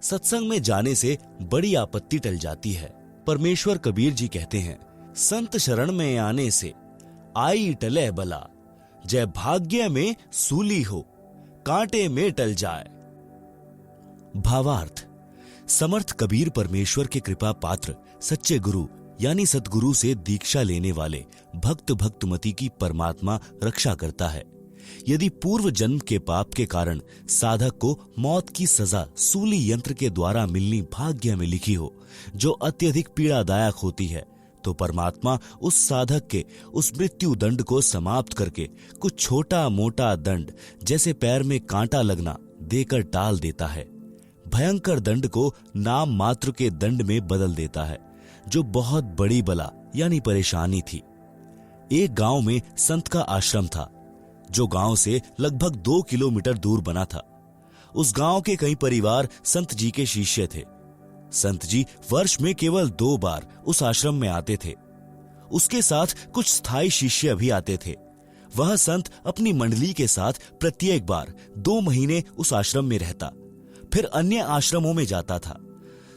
सत्संग में जाने से बड़ी आपत्ति टल जाती है। परमेश्वर कबीर जी कहते हैं, संत शरण में आने से आई टले बला, जय भाग्य में सूली हो, कांटे में टल जाए। भावार्थ, समर्थ कबीर परमेश्वर के कृपा पात्र सच्चे गुरु यानी सतगुरु से दीक्षा लेने वाले भक्त भक्तमती की परमात्मा रक्षा करता है। यदि पूर्व जन्म के पाप के कारण साधक को मौत की सजा सूली यंत्र के द्वारा मिलनी भाग्य में लिखी हो, जो अत्यधिक पीड़ादायक होती है, तो परमात्मा उस साधक के उस मृत्यु दंड को समाप्त करके कुछ छोटा मोटा दंड जैसे पैर में कांटा लगना देकर टाल देता है। भयंकर दंड को नाम मात्र के दंड में बदल देता है, जो बहुत बड़ी बला यानी परेशानी थी। एक गांव में संत का आश्रम था, जो गांव से लगभग 2 किलोमीटर दूर बना था। उस गांव के कई परिवार संत जी के शिष्य थे। संत जी वर्ष में केवल 2 बार उस आश्रम में आते थे। उसके साथ कुछ स्थायी शिष्य भी आते थे। वह संत अपनी मंडली के साथ प्रत्येक बार 2 महीने उस आश्रम में रहता, फिर अन्य आश्रमों में जाता था।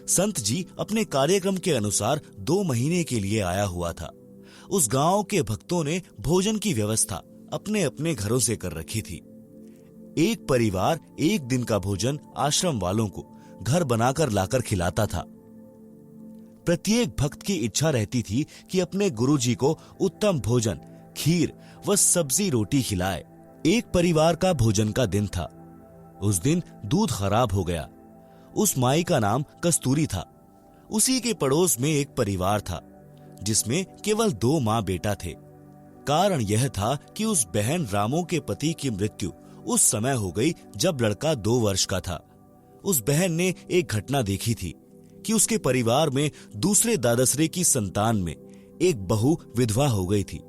संत जी अपने कार्यक्रम के अनुसार 2 महीने के लिए आया हुआ था। उस गांव के भक्तों ने भोजन की व्यवस्था अपने अपने घरों से कर रखी थी। एक परिवार एक दिन का भोजन आश्रम वालों को घर बनाकर लाकर खिलाता था। प्रत्येक भक्त की इच्छा रहती थी कि अपने गुरुजी को उत्तम भोजन, खीर व सब्जी रोटी खिलाए। एक परिवार का भोजन का दिन था। उस दिन दूध खराब हो गया। उस माई का नाम कस्तूरी था। उसी के पड़ोस में एक परिवार था, जिसमें केवल 2 माँ बेटा थे। कारण यह था कि उस बहन रामू के पति की मृत्यु उस समय हो गई जब लड़का 2 वर्ष का था। उस बहन ने एक घटना देखी थी कि उसके परिवार में दूसरे दादसरे की संतान में एक बहू विधवा हो गई थी।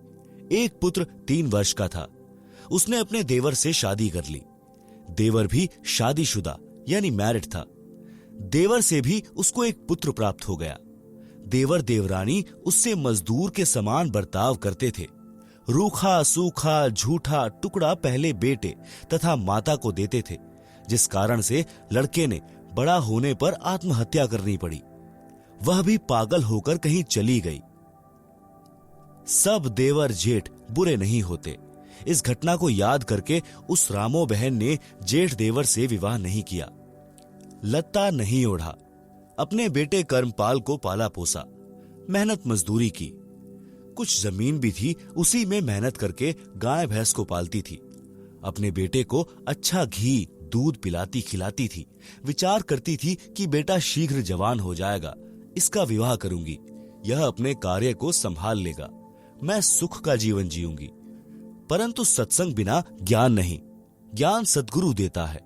एक पुत्र 3 वर्ष का था। उसने अपने देवर से शादी कर ली। देवर भी शादीशुदा यानी मैरिड था। देवर से भी उसको एक पुत्र प्राप्त हो गया। देवर देवरानी उससे मजदूर के समान बर्ताव करते थे। रूखा सूखा झूठा टुकड़ा पहले बेटे तथा माता को देते थे, जिस कारण से लड़के ने बड़ा होने पर आत्महत्या करनी पड़ी। वह भी पागल होकर कहीं चली गई। सब देवर जेठ बुरे नहीं होते। इस घटना को याद करके उस रामो बहन ने जेठ देवर से विवाह नहीं किया, लत्ता नहीं ओढ़ा, अपने बेटे कर्मपाल को पाला पोसा, मेहनत मजदूरी की। कुछ जमीन भी थी, उसी में मेहनत करके गाय भैंस को पालती थी। अपने बेटे को अच्छा घी दूध पिलाती खिलाती थी। विचार करती थी कि बेटा शीघ्र जवान हो जाएगा, इसका विवाह करूंगी, यह अपने कार्य को संभाल लेगा, मैं सुख का जीवन जीऊंगी। परंतु सत्संग बिना ज्ञान नहीं, ज्ञान सद्गुरु देता है।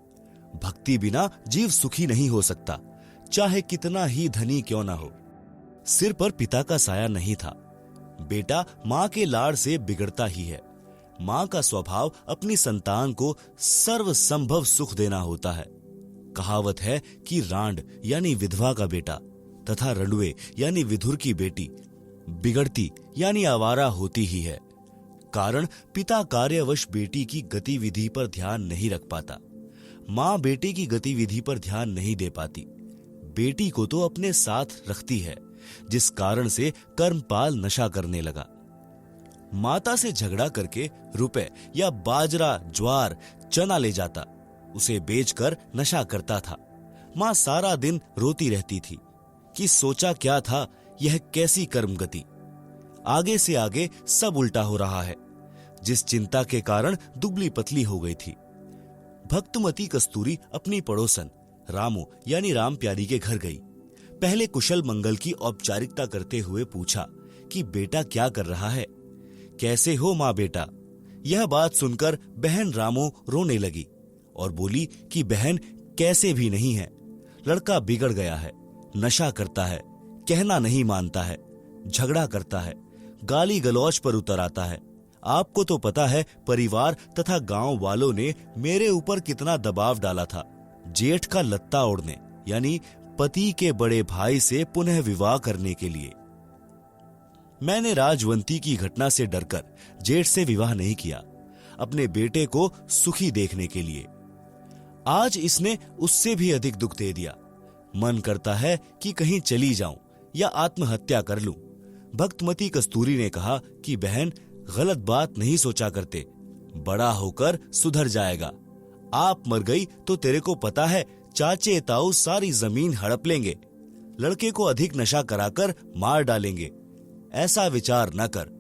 भक्ति बिना जीव सुखी नहीं हो सकता, चाहे कितना ही धनी क्यों ना हो। सिर पर पिता का साया नहीं था। बेटा माँ के लाड़ से बिगड़ता ही है। माँ का स्वभाव अपनी संतान को सर्व संभव सुख देना होता है। कहावत है कि रांड यानी विधवा का बेटा तथा रंडवे यानी विधुर की बेटी बिगड़ती यानी आवारा होती ही है। कारण पिता कार्यवश बेटी की गतिविधि पर ध्यान नहीं रख पाता। माँ बेटे की गतिविधि पर ध्यान नहीं दे पाती। बेटी को तो अपने साथ रखती है, जिस कारण से कर्मपाल नशा करने लगा। माता से झगड़ा करके रुपए या बाजरा ज्वार चना ले जाता, उसे बेचकर नशा करता था। माँ सारा दिन रोती रहती थी कि सोचा क्या था, यह कैसी कर्म गति। आगे से आगे सब उल्टा हो रहा है, जिस चिंता के कारण दुबली पतली हो गई थी। भक्तमती कस्तूरी अपनी पड़ोसन रामू यानी राम प्यारी के घर गई। पहले कुशल मंगल की औपचारिकता करते हुए पूछा कि बेटा क्या कर रहा है, कैसे हो माँ बेटा। यह बात सुनकर बहन रामो रोने लगी और बोली कि बहन कैसे भी नहीं है, लड़का बिगड़ गया है, नशा करता है, कहना नहीं मानता है, झगड़ा करता है, गाली गलौज पर उतर आता है। आपको तो पता है परिवार तथा गांव वालों ने मेरे ऊपर कितना दबाव डाला था, जेठ का लत्ता ओढ़ने यानी पति के बड़े भाई से पुनः विवाह करने के लिए। मैंने राजवंती की घटना से डरकर जेठ से विवाह नहीं किया, अपने बेटे को सुखी देखने के लिए। आज इसने उससे भी अधिक दुख दे दिया। मन करता है कि कहीं चली जाऊं या आत्महत्या कर लूं। भक्तमती कस्तूरी ने कहा कि बहन, गलत बात नहीं सोचा करते, बड़ा होकर सुधर जाएगा। आप मर गई तो तेरे को पता है चाचे ताऊ सारी जमीन हड़प लेंगे, लड़के को अधिक नशा कराकर मार डालेंगे। ऐसा विचार न कर।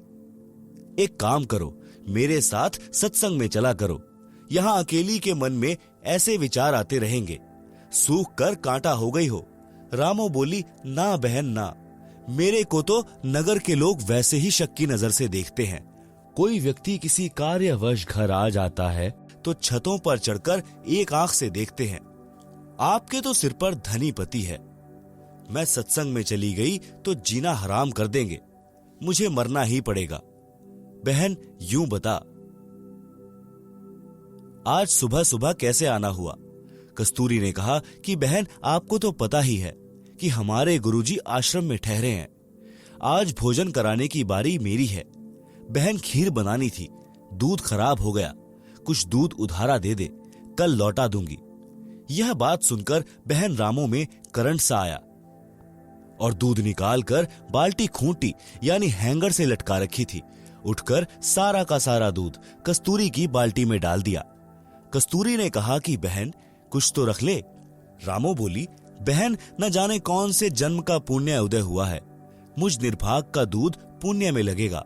एक काम करो, मेरे साथ सत्संग में चला करो। यहाँ अकेली के मन में ऐसे विचार आते रहेंगे, सूख कर कांटा हो गई हो। रामो बोली, ना बहन ना, मेरे को तो नगर के लोग वैसे ही शक की नजर से देखते हैं। कोई व्यक्ति किसी कार्यवश घर आ जाता है तो छतों पर चढ़कर एक आंख से देखते हैं। आपके तो सिर पर धनी पति है। मैं सत्संग में चली गई तो जीना हराम कर देंगे, मुझे मरना ही पड़ेगा। बहन, यूं बता, आज सुबह सुबह कैसे आना हुआ? कस्तूरी ने कहा कि बहन, आपको तो पता ही है कि हमारे गुरुजी आश्रम में ठहरे हैं। आज भोजन कराने की बारी मेरी है। बहन, खीर बनानी थी, दूध खराब हो गया, कुछ दूध उधारा दे दे, कल लौटा दूंगी। यह बात सुनकर बहन रामो में करंट सा आया और दूध निकालकर बाल्टी खूंटी यानी हैंगर से लटका रखी थी। उठकर सारा का सारा दूध कस्तूरी की बाल्टी में डाल दिया। कस्तूरी ने कहा कि बहन, कुछ तो रख ले। रामो बोली, बहन, न जाने कौन से जन्म का पुण्य उदय हुआ है, मुझ निर्भाग का दूध पुण्य में लगेगा।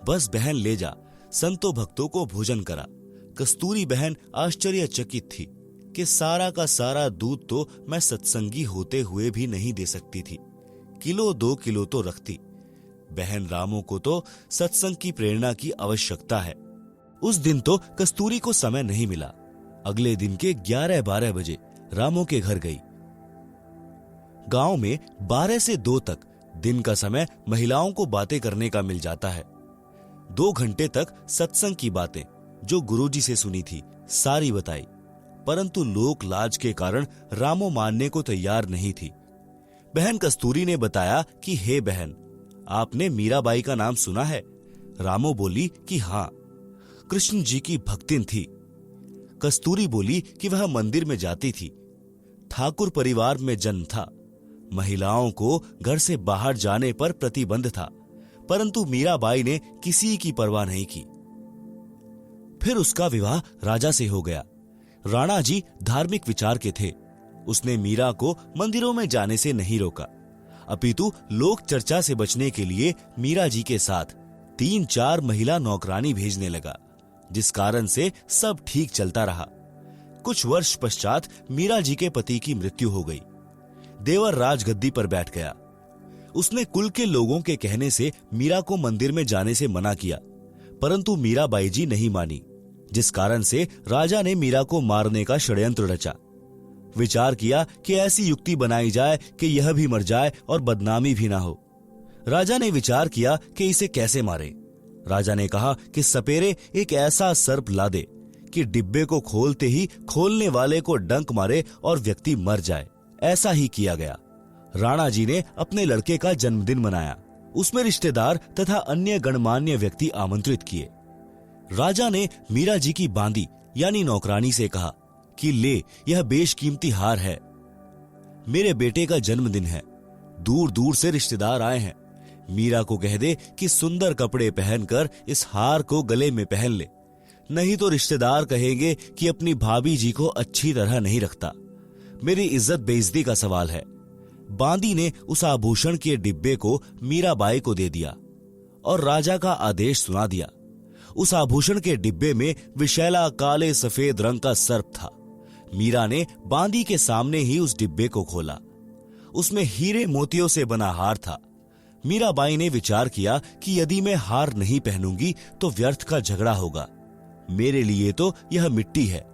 बस बहन ले जा, संतों भक्तों को भोजन करा। कस्तूरी बहन आश्चर्यचकित थी कि सारा का सारा दूध तो मैं सत्संगी होते हुए भी नहीं दे सकती थी, किलो 2 किलो तो रखती। बहन रामो को तो सत्संग की प्रेरणा की आवश्यकता है। उस दिन तो कस्तूरी को समय नहीं मिला। अगले दिन के 11-12 बजे रामो के घर गई। गांव में 12 से 2 तक दिन का समय महिलाओं को बातें करने का मिल जाता है। 2 घंटे तक सत्संग की बातें जो गुरुजी से सुनी थी सारी बताई, परंतु लोक लाज के कारण रामो मानने को तैयार नहीं थी। बहन कस्तूरी ने बताया कि हे बहन, आपने मीराबाई का नाम सुना है? रामो बोली कि हाँ, कृष्ण जी की भक्तिन थी। कस्तूरी बोली कि वह मंदिर में जाती थी। ठाकुर परिवार में जन्म था। महिलाओं को घर से बाहर जाने पर प्रतिबंध था, परंतु मीराबाई ने किसी की परवाह नहीं की। फिर उसका विवाह राजा से हो गया। राणा जी धार्मिक विचार के थे। उसने मीरा को मंदिरों में जाने से नहीं रोका, अपितु लोक चर्चा से बचने के लिए मीरा जी के साथ 3-4 महिला नौकरानी भेजने लगा, जिस कारण से सब ठीक चलता रहा। कुछ वर्ष पश्चात मीरा जी के पति की मृत्यु हो गई। देवर राजगद्दी पर बैठ गया। उसने कुल के लोगों के कहने से मीरा को मंदिर में जाने से मना किया, परंतु मीराबाई जी नहीं मानी, जिस कारण से राजा ने मीरा को मारने का षड्यंत्र रचा। विचार किया कि ऐसी युक्ति बनाई जाए कि यह भी मर जाए और बदनामी भी ना हो। राजा ने विचार किया कि इसे कैसे मारे। राजा ने कहा कि सपेरे एक ऐसा सर्प ला दे कि डिब्बे को खोलते ही खोलने वाले को डंक मारे और व्यक्ति मर जाए। ऐसा ही किया गया। राणा जी ने अपने लड़के का जन्मदिन मनाया। उसमें रिश्तेदार तथा अन्य गणमान्य व्यक्ति आमंत्रित किए। राजा ने मीरा जी की बांदी यानी नौकरानी से कहा कि ले, यह बेशकीमती हार है, मेरे बेटे का जन्मदिन है, दूर दूर से रिश्तेदार आए हैं। मीरा को कह दे कि सुंदर कपड़े पहनकर इस हार को गले में पहन ले, नहीं तो रिश्तेदार कहेंगे कि अपनी भाभी जी को अच्छी तरह नहीं रखता। मेरी इज्जत बेइज्जती का सवाल है। बांदी ने उस आभूषण के डिब्बे को मीराबाई को दे दिया और राजा का आदेश सुना दिया। उस आभूषण के डिब्बे में विशैला काले सफेद रंग का सर्प था। मीरा ने बांदी के सामने ही उस डिब्बे को खोला। उसमें हीरे मोतियों से बना हार था। मीराबाई ने विचार किया कि यदि मैं हार नहीं पहनूंगी तो व्यर्थ का झगड़ा होगा, मेरे लिए तो यह मिट्टी है।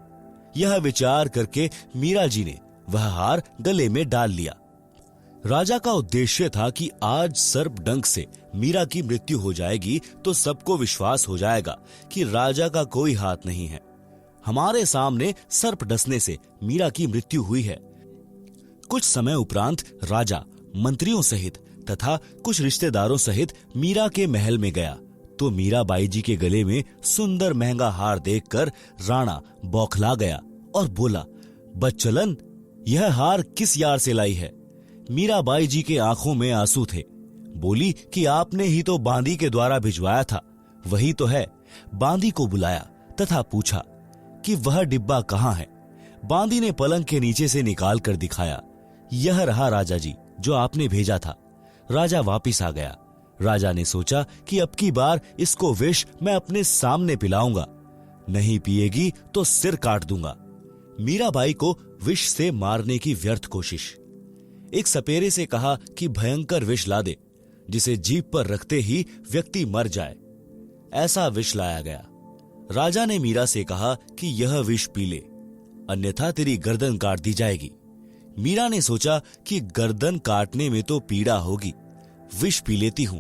यह विचार करके मीरा जी ने वह हार गले में डाल लिया। राजा का उद्देश्य था कि आज सर्प डंक से मीरा की मृत्यु हो जाएगी तो सबको विश्वास हो जाएगा कि राजा का कोई हाथ नहीं है। हमारे सामने सर्प डसने से मीरा की मृत्यु हुई है। कुछ समय उपरांत राजा मंत्रियों सहित तथा कुछ रिश्तेदारों सहित मीरा के महल में गया तो मीराबाई जी के गले में सुंदर महंगा हार देखकर राणा बौखला गया और बोला, बच्चलन, यह हार किस यार से लाई है? मीराबाई जी के आंखों में आंसू थे। बोली कि आपने ही तो बांदी के द्वारा भिजवाया था, वही तो है। बांदी को बुलाया तथा पूछा कि वह डिब्बा कहाँ है। बांदी ने पलंग के नीचे से निकाल कर दिखाया। यह रहा राजा जी, जो आपने भेजा था। राजा वापिस आ गया। राजा ने सोचा कि अब की बार इसको विष मैं अपने सामने पिलाऊंगा, नहीं पिएगी तो सिर काट दूंगा। मीराबाई को विष से मारने की व्यर्थ कोशिश। एक सपेरे से कहा कि भयंकर विष ला दे, जिसे जीभ पर रखते ही व्यक्ति मर जाए। ऐसा विष लाया गया। राजा ने मीरा से कहा कि यह विष पी ले, अन्यथा तेरी गर्दन काट दी जाएगी। मीरा ने सोचा कि गर्दन काटने में तो पीड़ा होगी, विष पी लेती हूं।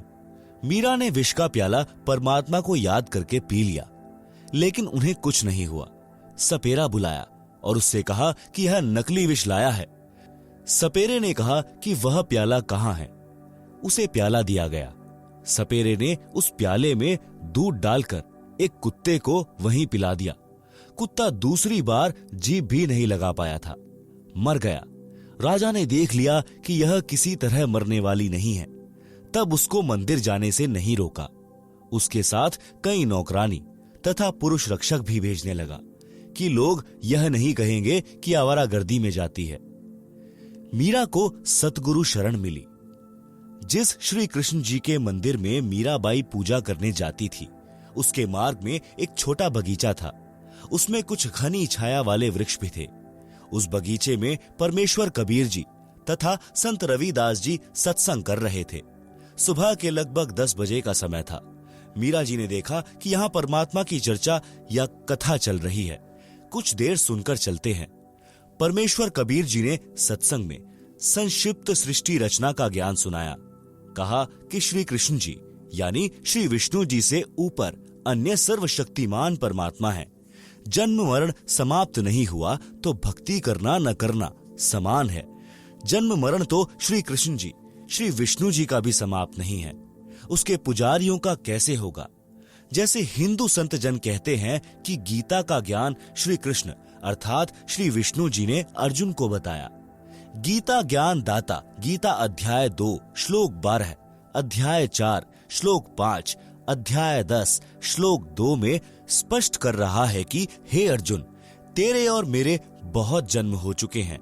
मीरा ने विष का प्याला परमात्मा को याद करके पी लिया, लेकिन उन्हें कुछ नहीं हुआ। सपेरा बुलाया और उससे कहा कि यह नकली विष लाया है। सपेरे ने कहा कि वह प्याला कहाँ है। उसे प्याला दिया गया। सपेरे ने उस प्याले में दूध डालकर एक कुत्ते को वहीं पिला दिया। कुत्ता दूसरी बार जीभ भी नहीं लगा पाया था, मर गया। राजा ने देख लिया कि यह किसी तरह मरने वाली नहीं है, तब उसको मंदिर जाने से नहीं रोका। उसके साथ कई नौकरानी तथा पुरुष रक्षक भी भेजने लगा कि लोग यह नहीं कहेंगे कि आवारागर्दी में जाती है। मीरा को सतगुरु शरण मिली। जिस श्री कृष्ण जी के मंदिर में मीराबाई पूजा करने जाती थी, उसके मार्ग में एक छोटा बगीचा था। उसमें कुछ घनी छाया वाले वृक्ष भी थे। उस बगीचे में परमेश्वर कबीर जी तथा संत रविदास जी सत्संग कर रहे थे। सुबह के लगभग 10 बजे का समय था। मीरा जी ने देखा कि यहाँ परमात्मा की चर्चा या कथा चल रही है। कुछ देर सुनकर चलते हैं। परमेश्वर कबीर जी ने सत्संग में संक्षिप्त सृष्टि रचना का ज्ञान सुनाया। कहा कि श्री कृष्ण जी यानी श्री विष्णु जी से ऊपर अन्य सर्वशक्तिमान परमात्मा है। जन्म मरण समाप्त नहीं हुआ तो भक्ति करना न करना समान है। जन्म मरण तो श्री कृष्ण जी, श्री विष्णु जी का भी समाप्त नहीं है। उसके पुजारियों का कैसे होगा? जैसे हिंदू संत जन कहते हैं कि गीता का ज्ञान श्री कृष्ण अर्थात श्री विष्णु जी ने अर्जुन को बताया। गीता ज्ञान दाता गीता अध्याय 2 श्लोक 12, अध्याय 4 श्लोक 5, अध्याय 10 श्लोक 2 में स्पष्ट कर रहा है कि हे अर्जुन, तेरे और मेरे बहुत जन्म हो चुके हैं,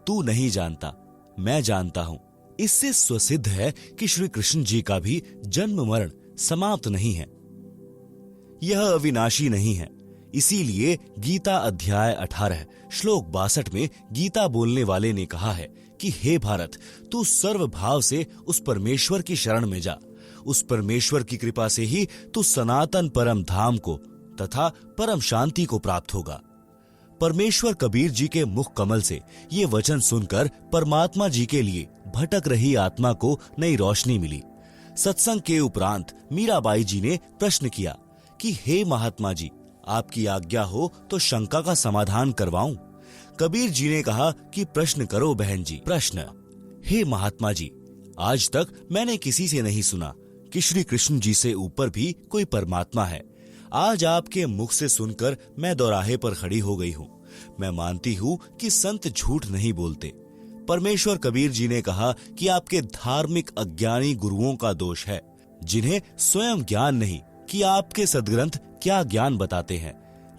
तू नहीं जानता, मैं जानता हूं। इससे स्वसिद्ध है कि श्री कृष्ण जी का भी जन्म मरण समाप्त नहीं है, यह अविनाशी नहीं है। इसीलिए गीता अध्याय 18 श्लोक 62 में गीता बोलने वाले ने कहा है कि हे भारत, तू सर्वभाव से उस परमेश्वर की शरण में जा। उस परमेश्वर की कृपा से ही तू सनातन परम धाम को तथा परम शांति को प्राप्त होगा। परमेश्वर कबीर जी के मुख कमल से ये वचन सुनकर परमात्मा जी के लिए भटक रही आत्मा को नई रोशनी मिली। सत्संग के उपरांत मीराबाई जी ने प्रश्न किया कि हे महात्मा जी, आपकी आज्ञा हो तो शंका का समाधान करवाऊं। कबीर जी ने कहा कि प्रश्न करो बहन जी। प्रश्न: हे महात्मा जी, आज तक मैंने किसी से नहीं सुना कि श्री कृष्ण जी से ऊपर भी कोई परमात्मा है। आज आपके मुख से सुनकर मैं दोराहे पर खड़ी हो गई हूँ। मैं मानती हूँ कि संत झूठ नहीं बोलते। परमेश्वर कबीर जी ने कहा कि आपके धार्मिक अज्ञानी गुरुओं का दोष है, जिन्हें स्वयं ज्ञान नहीं कि आपके सदग्रंथ क्या ज्ञान बताते हैं।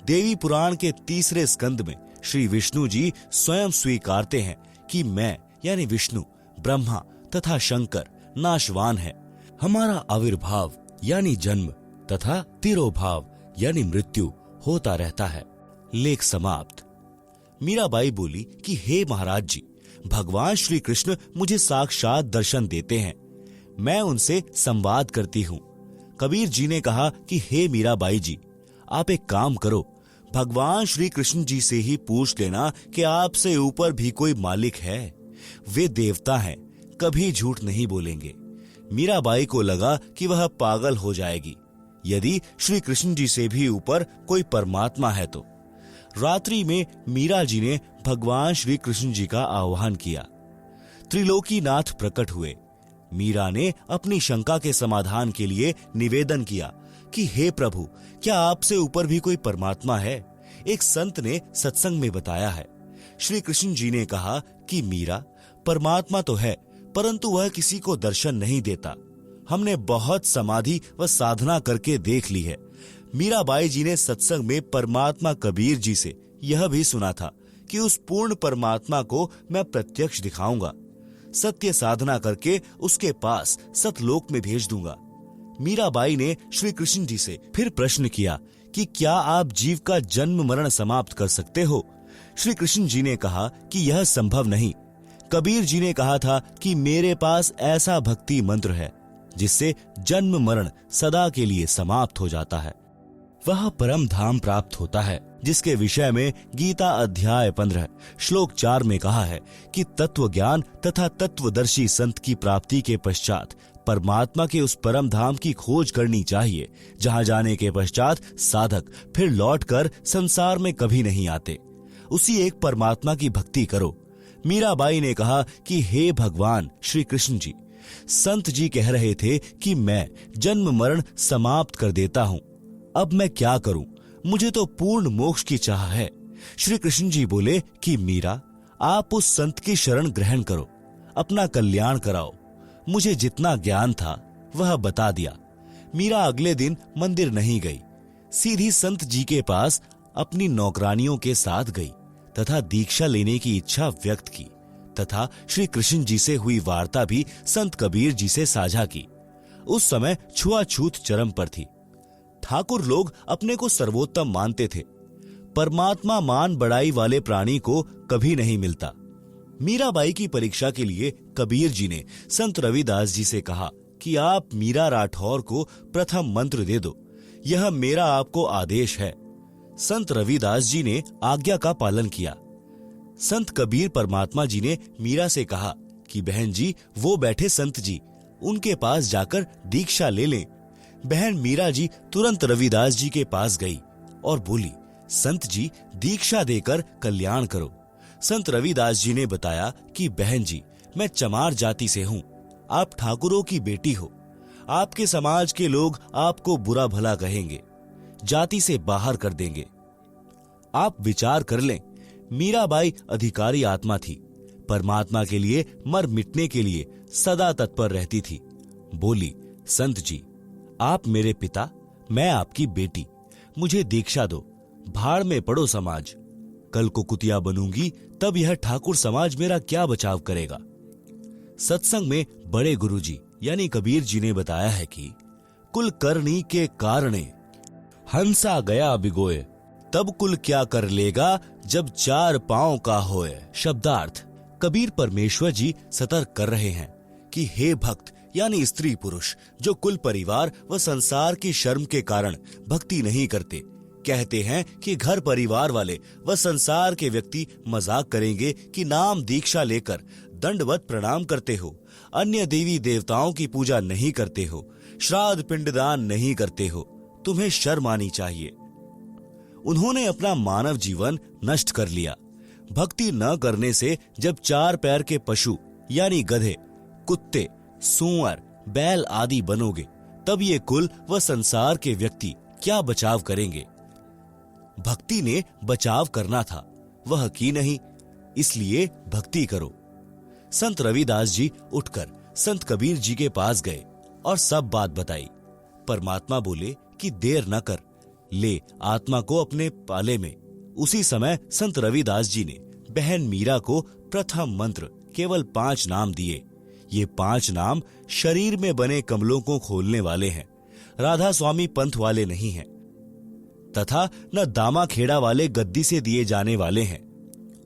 देवी पुराण के 3 स्कंद में श्री विष्णु जी स्वयं स्वीकारते हैं कि मैं यानी विष्णु, ब्रह्मा तथा शंकर नाशवान है। हमारा आविर्भाव यानी जन्म तथा तिरोभाव यानी मृत्यु होता रहता है। लेख समाप्त। मीराबाई बोली कि हे महाराज जी, भगवान श्री कृष्ण मुझे साक्षात दर्शन देते हैं, मैं उनसे संवाद करती हूँ। कबीर जी ने कहा कि हे मीराबाई जी, आप एक काम करो, भगवान श्री कृष्ण जी से ही पूछ लेना कि आपसे ऊपर भी कोई मालिक है। वे देवता हैं, कभी झूठ नहीं बोलेंगे। मीराबाई को लगा कि वह पागल हो जाएगी यदि श्री कृष्ण जी से भी ऊपर कोई परमात्मा है तो। रात्रि में मीरा जी ने भगवान श्री कृष्ण जी का आह्वान किया। त्रिलोकीनाथ प्रकट हुए। मीरा ने अपनी शंका के समाधान के लिए निवेदन किया कि हे प्रभु, क्या आपसे ऊपर भी कोई परमात्मा है? एक संत ने सत्संग में बताया है, श्री कृष्ण जी ने कहा कि मीरा, परमात्मा तो है परंतु वह किसी को दर्शन नहीं देता। हमने बहुत समाधि व साधना करके देख ली है। मीराबाई जी ने सत्संग में परमात्मा कबीर जी से यह भी सुना था कि उस पूर्ण परमात्मा को मैं प्रत्यक्ष दिखाऊंगा, सत्य साधना करके उसके पास सतलोक में भेज दूंगा। मीराबाई ने श्री कृष्ण जी से फिर प्रश्न किया कि क्या आप जीव का जन्म मरण समाप्त कर सकते हो? श्री कृष्ण जी ने कहा कि यह संभव नहीं। कबीर जी ने कहा था कि मेरे पास ऐसा भक्ति मंत्र है जिससे जन्म मरण सदा के लिए समाप्त हो जाता है। वह परम धाम प्राप्त होता है जिसके विषय में गीता अध्याय 15 श्लोक 4 में कहा है कि तत्व ज्ञान तथा तत्वदर्शी संत की प्राप्ति के पश्चात परमात्मा के उस परम धाम की खोज करनी चाहिए, जहां जाने के पश्चात साधक फिर लौटकर संसार में कभी नहीं आते। उसी एक परमात्मा की भक्ति करो। मीराबाई ने कहा कि हे भगवान श्री कृष्ण जी, संत जी कह रहे थे कि मैं जन्म मरण समाप्त कर देता हूं, अब मैं क्या करूं? मुझे तो पूर्ण मोक्ष की चाह है। श्री कृष्ण जी बोले कि मीरा, आप उस संत की शरण ग्रहण करो, अपना कल्याण कराओ। मुझे जितना ज्ञान था वह बता दिया। मीरा अगले दिन मंदिर नहीं गई, सीधी संत जी के पास अपनी नौकरानियों के साथ गई तथा दीक्षा लेने की इच्छा व्यक्त की तथा श्री कृष्ण जी से हुई वार्ता भी संत कबीर जी से साझा की। उस समय छुआछूत चरम पर थी। ठाकुर लोग अपने को सर्वोत्तम मानते थे। परमात्मा मान बड़ाई वाले प्राणी को कभी नहीं मिलता। मीराबाई की परीक्षा के लिए कबीर जी ने संत रविदास जी से कहा कि आप मीरा राठौर को प्रथम मंत्र दे दो, यह मेरा आपको आदेश है। संत रविदास जी ने आज्ञा का पालन किया। संत कबीर परमात्मा जी ने मीरा से कहा कि बहन जी, वो बैठे संत जी, उनके पास जाकर दीक्षा ले लें। बहन मीरा जी तुरंत रविदास जी के पास गई और बोली, संत जी दीक्षा देकर कल्याण करो। संत रविदास जी ने बताया कि बहन जी, मैं चमार जाति से हूँ, आप ठाकुरों की बेटी हो, आपके समाज के लोग आपको बुरा भला कहेंगे, जाति से बाहर कर देंगे। आप विचार कर लें। मीराबाई अधिकारी आत्मा थी, परमात्मा के लिए मर मिटने के लिए सदा तत्पर रहती थी। बोली, संत जी, आप मेरे पिता, मैं आपकी बेटी, मुझे दीक्षा दो, भाड़ में पड़ो समाज। कल को कुतिया बनूंगी तब यह ठाकुर समाज मेरा क्या बचाव करेगा। सत्संग में बड़े गुरुजी यानी कबीर जी ने बताया है कि कुल करनी के कारणे हंसा गया बिगोए, तब कुल क्या कर लेगा जब चार पांव का होए। शब्दार्थ, कबीर परमेश्वर जी सतर्क कर रहे हैं कि हे भक्त यानी स्त्री पुरुष जो कुल परिवार व संसार की शर्म के कारण भक्ति नहीं करते, कहते हैं कि घर परिवार वाले व संसार के व्यक्ति मजाक करेंगे कि नाम दीक्षा लेकर दंडवत प्रणाम करते हो, अन्य देवी देवताओं की पूजा नहीं करते हो, श्राद्ध पिंडदान नहीं करते हो, तुम्हें शर्म आनी चाहिए। उन्होंने अपना मानव जीवन नष्ट कर लिया। भक्ति न करने से जब चार पैर के पशु यानी गधे, कुत्ते, सूअर, बैल आदि बनोगे, तब ये कुल व संसार के व्यक्ति क्या बचाव करेंगे। भक्ति ने बचाव करना था, वह की नहीं, इसलिए भक्ति करो। संत रविदास जी उठकर संत कबीर जी के पास गए और सब बात बताई। परमात्मा बोले कि देर न कर, ले आत्मा को अपने पाले में। उसी समय संत रविदास जी ने बहन मीरा को प्रथम मंत्र केवल 5 नाम दिए। ये 5 नाम शरीर में बने कमलों को खोलने वाले हैं, राधा स्वामी पंथ वाले नहीं हैं, तथा न दामा खेड़ा वाले गद्दी से दिए जाने वाले हैं।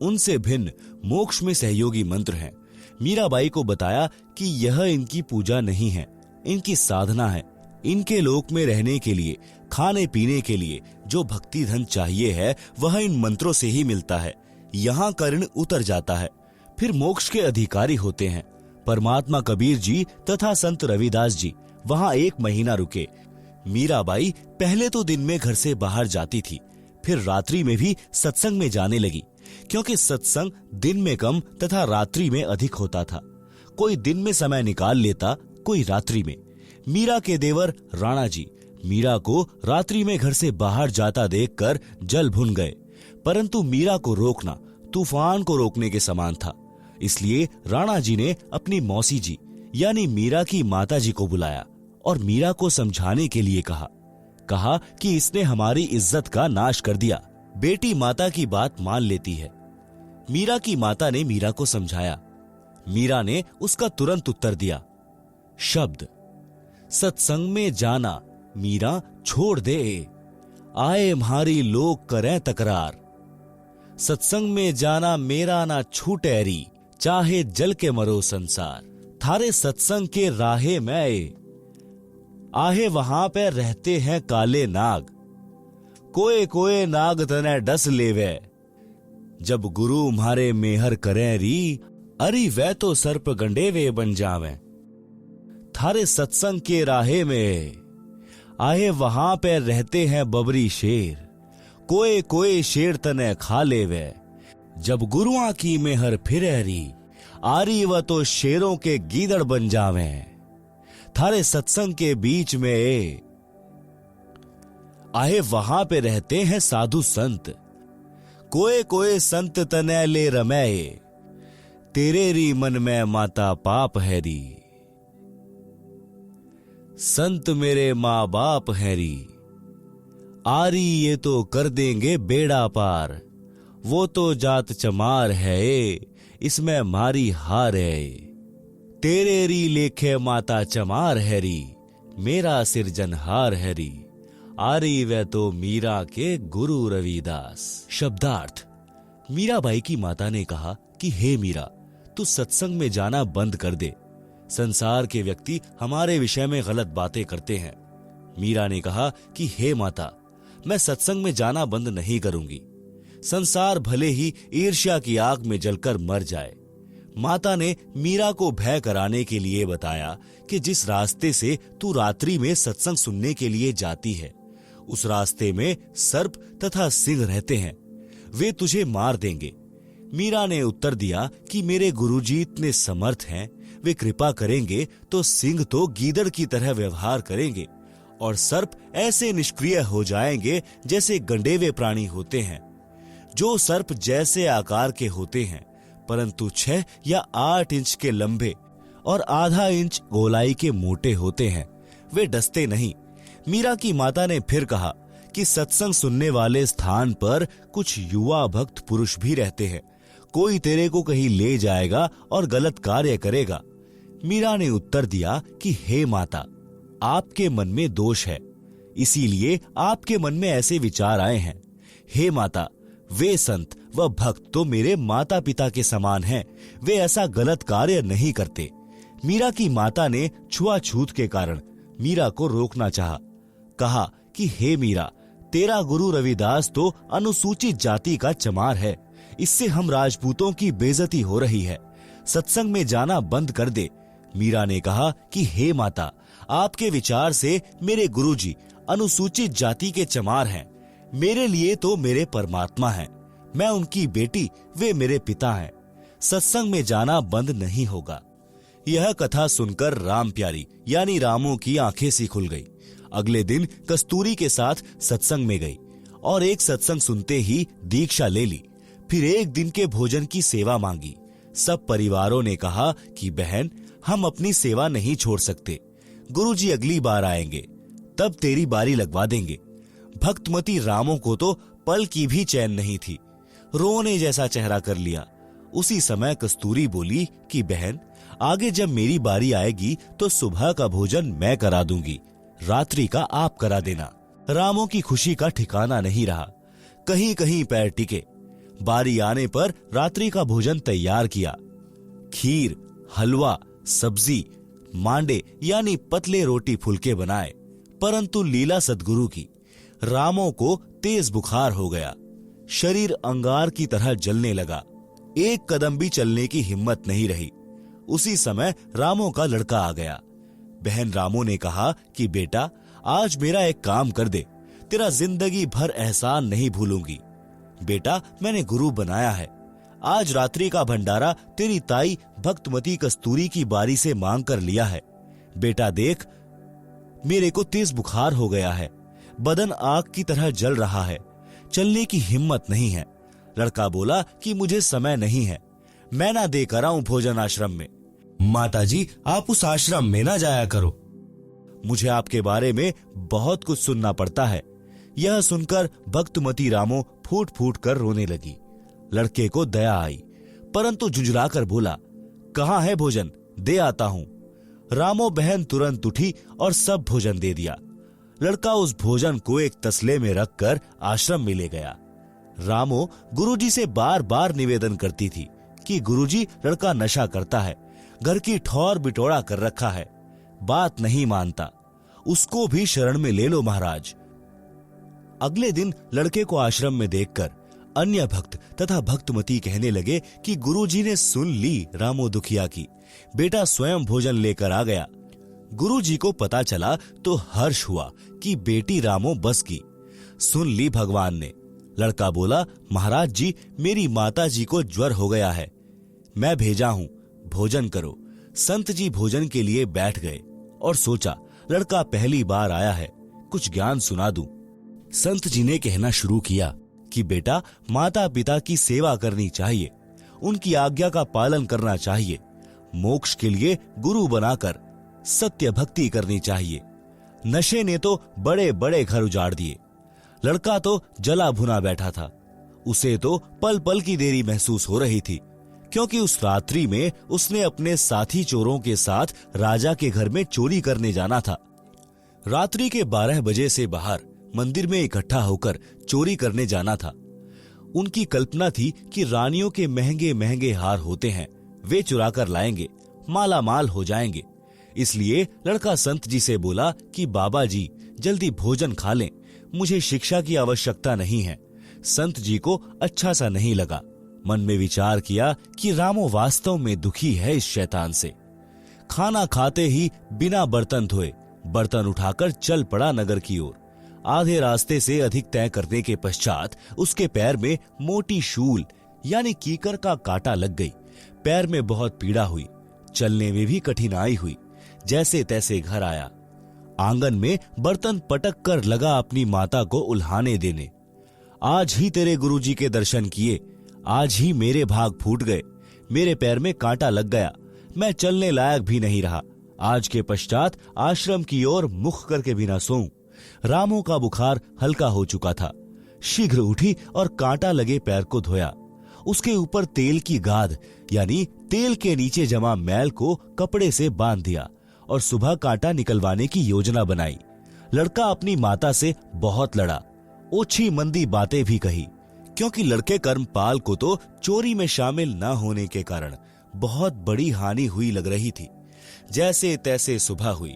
उनसे भिन्न मोक्ष में सहयोगी मंत्र हैं। मीराबाई को बताया कि यह इनकी पूजा नहीं है, इनकी साधना है। इनके लोक में रहने के लिए, खाने पीने के लिए जो भक्ति धन चाहिए है वह इन मंत्रों से ही मिलता है। यहाँ का ऋण उतर जाता है, फिर मोक्ष के अधिकारी होते हैं। परमात्मा कबीर जी तथा संत रविदास जी वहां 1 महीना रुके। मीराबाई पहले तो दिन में घर से बाहर जाती थी, फिर रात्रि में भी सत्संग में जाने लगी, क्योंकि सत्संग दिन में कम तथा रात्रि में अधिक होता था। कोई दिन में समय निकाल लेता, कोई रात्रि में। मीरा के देवर राणा जी मीरा को रात्रि में घर से बाहर जाता देखकर जल भुन गए, परंतु मीरा को रोकना तूफान को रोकने के समान था। इसलिए राणा जी ने अपनी मौसी जी यानी मीरा की माता जी को बुलाया और मीरा को समझाने के लिए कहा कि इसने हमारी इज्जत का नाश कर दिया। बेटी माता की बात मान लेती है। मीरा की माता ने मीरा को समझाया। मीरा ने उसका तुरंत उत्तर दिया। शब्द सत्संग में जाना मीरा छोड़ दे, आए म्हारी लोग करें तकरार। सत्संग में जाना मेरा ना छूटे री, चाहे जल के मरो संसार। थारे सत्संग के राहे में आहे वहां पे रहते हैं काले नाग, कोए कोए नाग तने डस लेवे। जब गुरु म्हारे मेहर करें री, अरी वै तो सर्प गंडेवे बन जावे। थारे सत्संग के राहे में आहे वहां पे रहते हैं बबरी शेर, कोए कोए शेर तने खा लेवे। जब गुरुआ की मेहर फिरे री, आरी व तो शेरों के गीदड़ बन जावे। थारे सत्संग के बीच में आहे वहां पे रहते हैं साधु संत, कोए कोए संत तने ले रमे। तेरे री मन में माता पाप है री, संत मेरे माँ बाप है री। आरी ये तो कर देंगे बेड़ा पार, वो तो जात चमार है, इसमें मारी हार है। तेरे री लेखे माता चमार है री, मेरा सिरजनहार है री। आरी वे तो मीरा के गुरु रविदास। शब्दार्थ। मीराबाई की माता ने कहा कि हे मीरा, तू सत्संग में जाना बंद कर दे। संसार के व्यक्ति हमारे विषय में गलत बातें करते हैं। मीरा ने कहा कि हे माता, मैं सत्संग में जाना बंद नहीं करूंगी। संसार भले ही ईर्ष्या की आग में जलकर मर जाए। माता ने मीरा को भय कराने के लिए बताया कि जिस रास्ते से तू रात्रि में सत्संग सुनने के लिए जाती है, उस रास्ते में सर्प तथा सिंह रहते हैं, वे तुझे मार देंगे। मीरा ने उत्तर दिया कि मेरे गुरुजी इतने समर्थ हैं, वे कृपा करेंगे तो सिंह तो गीदड़ की तरह व्यवहार करेंगे और सर्प ऐसे निष्क्रिय हो जाएंगे जैसे गंडेवे प्राणी होते हैं। जो सर्प जैसे आकार के होते हैं परंतु 6 या 8 इंच के लंबे और आधा इंच गोलाई के मोटे होते हैं, वे डसते नहीं। मीरा की माता ने फिर कहा कि सत्संग सुनने वाले स्थान पर कुछ युवा भक्त पुरुष भी रहते हैं, कोई तेरे को कहीं ले जाएगा और गलत कार्य करेगा। मीरा ने उत्तर दिया कि हे माता, आपके मन में दोष है, इसीलिए आपके मन में ऐसे विचार आए हैं। हे माता, वे संत व भक्त तो मेरे माता पिता के समान हैं, वे ऐसा गलत कार्य नहीं करते। मीरा की माता ने छुआछूत के कारण मीरा को रोकना चाहा। कहा कि हे मीरा, तेरा गुरु रविदास तो अनुसूचित जाति का चमार है, इससे हम राजपूतों की बेइज्जती हो रही है, सत्संग में जाना बंद कर दे। मीरा ने कहा कि हे माता, आपके विचार से मेरे गुरुजी अनुसूचित जाति के चमार हैं, मेरे लिए तो मेरे परमात्मा हैं, मैं उनकी बेटी, वे मेरे पिता हैं, सत्संग में जाना बंद नहीं होगा। यह कथा सुनकर राम प्यारी यानी रामू की आंखें सी खुल गई। अगले दिन कस्तूरी के साथ सत्संग में गई और एक सत्संग सुनते ही दीक्षा ले ली। फिर एक दिन के भोजन की सेवा मांगी। सब परिवारों ने कहा कि बहन, हम अपनी सेवा नहीं छोड़ सकते, गुरुजी अगली बार आएंगे तब तेरी बारी लगवा देंगे। भक्तमती रामों को तो पल की भी चैन नहीं थी, रोने जैसा चेहरा कर लिया। उसी समय कस्तूरी बोली कि बहन, आगे जब मेरी बारी आएगी तो सुबह का भोजन मैं करा दूंगी, रात्रि का आप करा देना। रामों की खुशी का ठिकाना नहीं रहा, कहीं कहीं पैर टिके। बारी आने पर रात्रि का भोजन तैयार किया। खीर, हलवा, सब्जी, मांडे यानी पतले रोटी फुलके बनाए। परंतु लीला सद्गुरु की, रामों को तेज बुखार हो गया, शरीर अंगार की तरह जलने लगा, एक कदम भी चलने की हिम्मत नहीं रही। उसी समय रामों का लड़का आ गया। बहन रामू ने कहा कि बेटा, आज मेरा एक काम कर दे, तेरा जिंदगी भर एहसान नहीं भूलूंगी। बेटा, मैंने गुरु बनाया है, आज रात्रि का भंडारा तेरी ताई भक्तमती कस्तूरी की बारी से मांग कर लिया है। बेटा देख, मेरे को तेज बुखार हो गया है, बदन आग की तरह जल रहा है, चलने की हिम्मत नहीं है। लड़का बोला कि मुझे समय नहीं है, मैं ना देकर आऊं भोजन आश्रम में। माताजी, आप उस आश्रम में ना जाया करो। मुझे आपके बारे में बहुत कुछ सुनना पड़ता है। यह सुनकर भक्तमती रामो फूट फूट कर रोने लगी। लड़के को दया आई, परंतु झुंझलाकर बोला, कहाँ है भोजन, दे आता हूं। रामो बहन तुरंत उठी और सब भोजन दे दिया। लड़का उस भोजन को एक तसले में रखकर आश्रम में ले गया। रामो गुरुजी से बार बार निवेदन करती थी कि गुरुजी, लड़का नशा करता है, घर की ठौर बिटोड़ा कर रखा है, बात नहीं मानता, उसको भी शरण में ले लो महाराज। अगले दिन लड़के को आश्रम में देखकर अन्य भक्त तथा भक्तमती कहने लगे कि गुरुजी ने सुन ली रामो दुखिया की, बेटा स्वयं भोजन लेकर आ गया। गुरुजी को पता चला तो हर्ष हुआ कि बेटी रामो बस की, सुन ली भगवान ने। लड़का बोला, महाराज जी, मेरी माता जी को ज्वर हो गया है, मैं भेजा हूं, भोजन करो। संत जी भोजन के लिए बैठ गए और सोचा, लड़का पहली बार आया है, कुछ ज्ञान सुना दूं। संत जी ने कहना शुरू किया कि बेटा, माता पिता की सेवा करनी चाहिए, उनकी आज्ञा का पालन करना चाहिए, मोक्ष के लिए गुरु बनाकर सत्य भक्ति करनी चाहिए। नशे ने तो बड़े बड़े घर उजाड़ दिए। लड़का तो जला भुना बैठा था, उसे तो पल पल की देरी महसूस हो रही थी, क्योंकि उस रात्रि में उसने अपने साथी चोरों के साथ राजा के घर में चोरी करने जाना था। रात्रि के 12 बजे से बाहर मंदिर में इकट्ठा होकर चोरी करने जाना था। उनकी कल्पना थी कि रानियों के महंगे महंगे हार होते हैं, वे चुरा कर लाएंगे, माला माल हो जाएंगे। इसलिए लड़का संत जी से बोला कि बाबा जी, जल्दी भोजन खा लें, मुझे शिक्षा की आवश्यकता नहीं है। संत जी को अच्छा सा नहीं लगा। मन में विचार किया कि रामो वास्तव में दुखी है इस शैतान से। खाना खाते ही बिना बर्तन धोए बर्तन उठाकर चल पड़ा नगर की ओर। आधे रास्ते से अधिक तय करने के पश्चात उसके पैर में मोटी शूल यानी कीकर का कांटा लग गई। पैर में बहुत पीड़ा हुई, चलने में भी कठिनाई हुई। जैसे तैसे घर आया। आंगन में बर्तन पटक कर लगा अपनी माता को उल्हाने देने। आज ही तेरे गुरुजी के दर्शन किए, आज ही मेरे भाग फूट गए, मेरे पैर में कांटा लग गया, मैं चलने लायक भी नहीं रहा। आज के पश्चात आश्रम की ओर मुख करके भी न सोऊं। रामो का बुखार हल्का हो चुका था। शीघ्र उठी और कांटा लगे पैर को धोया। उसके ऊपर तेल की गाद यानी तेल के नीचे जमा मैल को कपड़े से बांध दिया और सुबह कांटा निकलवाने की योजना बनाई। लड़का अपनी माता से बहुत लड़ा, ओछी मंदी बातें भी कही, क्योंकि लड़के कर्मपाल को तो चोरी में शामिल न होने के कारण बहुत बड़ी हानि हुई लग रही थी। जैसे तैसे सुबह हुई,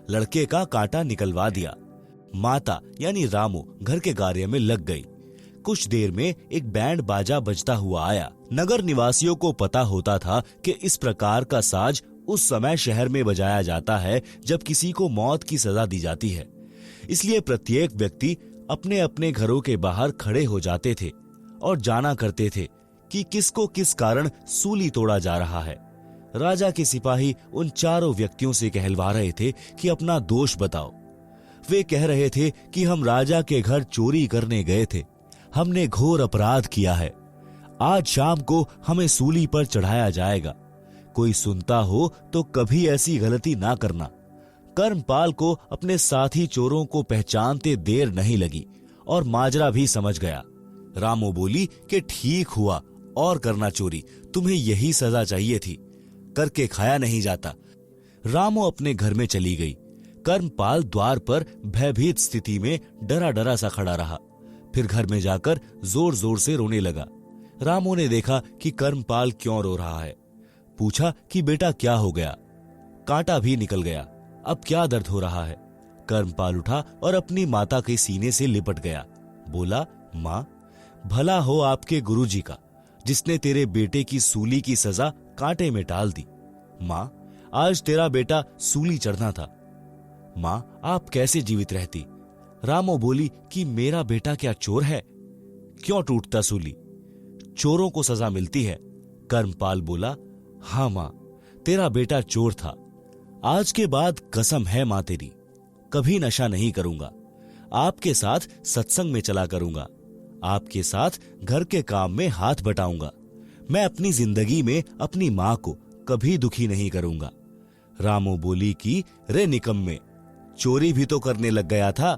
लड़के का कांटा निकलवा दिया। माता यानी रामो घर के कार्य में लग गई। कुछ देर में एक बैंड बाजा बजता हुआ आया। नगर निवासियों को पता होता था कि इस प्रकार का साज उस समय शहर में बजाया जाता है जब किसी को मौत की सजा दी जाती है। इसलिए प्रत्येक व्यक्ति अपने अपने घरों के बाहर खड़े हो जाते थे और जाना करते थे कि किसको किस कारण सूली तोड़ा जा रहा है। राजा के सिपाही उन चारों व्यक्तियों से कहलवा रहे थे कि अपना दोष बताओ। वे कह रहे थे कि हम राजा के घर चोरी करने गए थे, हमने घोर अपराध किया है, आज शाम को हमें सूली पर चढ़ाया जाएगा। कोई सुनता हो तो कभी ऐसी गलती ना करना। कर्मपाल को अपने साथी चोरों को पहचानते देर नहीं लगी और माजरा भी समझ गया। रामो बोली कि ठीक हुआ और करना चोरी, तुम्हें यही सजा चाहिए थी, करके खाया नहीं जाता। रामो अपने घर में चली गई। कर्मपाल द्वार पर भयभीत स्थिति में डरा डरा सा खड़ा रहा। फिर घर में जाकर जोर जोर से रोने लगा। रामो ने देखा कि कर्मपाल क्यों रो रहा है। पूछा कि बेटा क्या हो गया? कांटा भी निकल गया, अब क्या दर्द हो रहा है? कर्मपाल उठा और अपनी माता के सीने से लिपट गया। बोला, माँ, भला हो आपके गुरुजी का, जिसने तेरे बेटे की सूली की सजा कांटे में टाल दी। माँ, आज तेरा बेटा सूली चढ़ना था, माँ आप कैसे जीवित रहती? रामो बोली कि मेरा बेटा क्या चोर है? क्यों टूटता सूली? चोरों को सजा मिलती है। कर्मपाल बोला, हाँ माँ, तेरा बेटा चोर था। आज के बाद कसम है माँ तेरी, कभी नशा नहीं करूंगा, आपके साथ सत्संग में चला करूंगा, आपके साथ घर के काम में हाथ बटाऊंगा। मैं अपनी जिंदगी में अपनी माँ को कभी दुखी नहीं करूंगा। रामो बोली कि रे निकम्मे, चोरी भी तो करने लग गया था।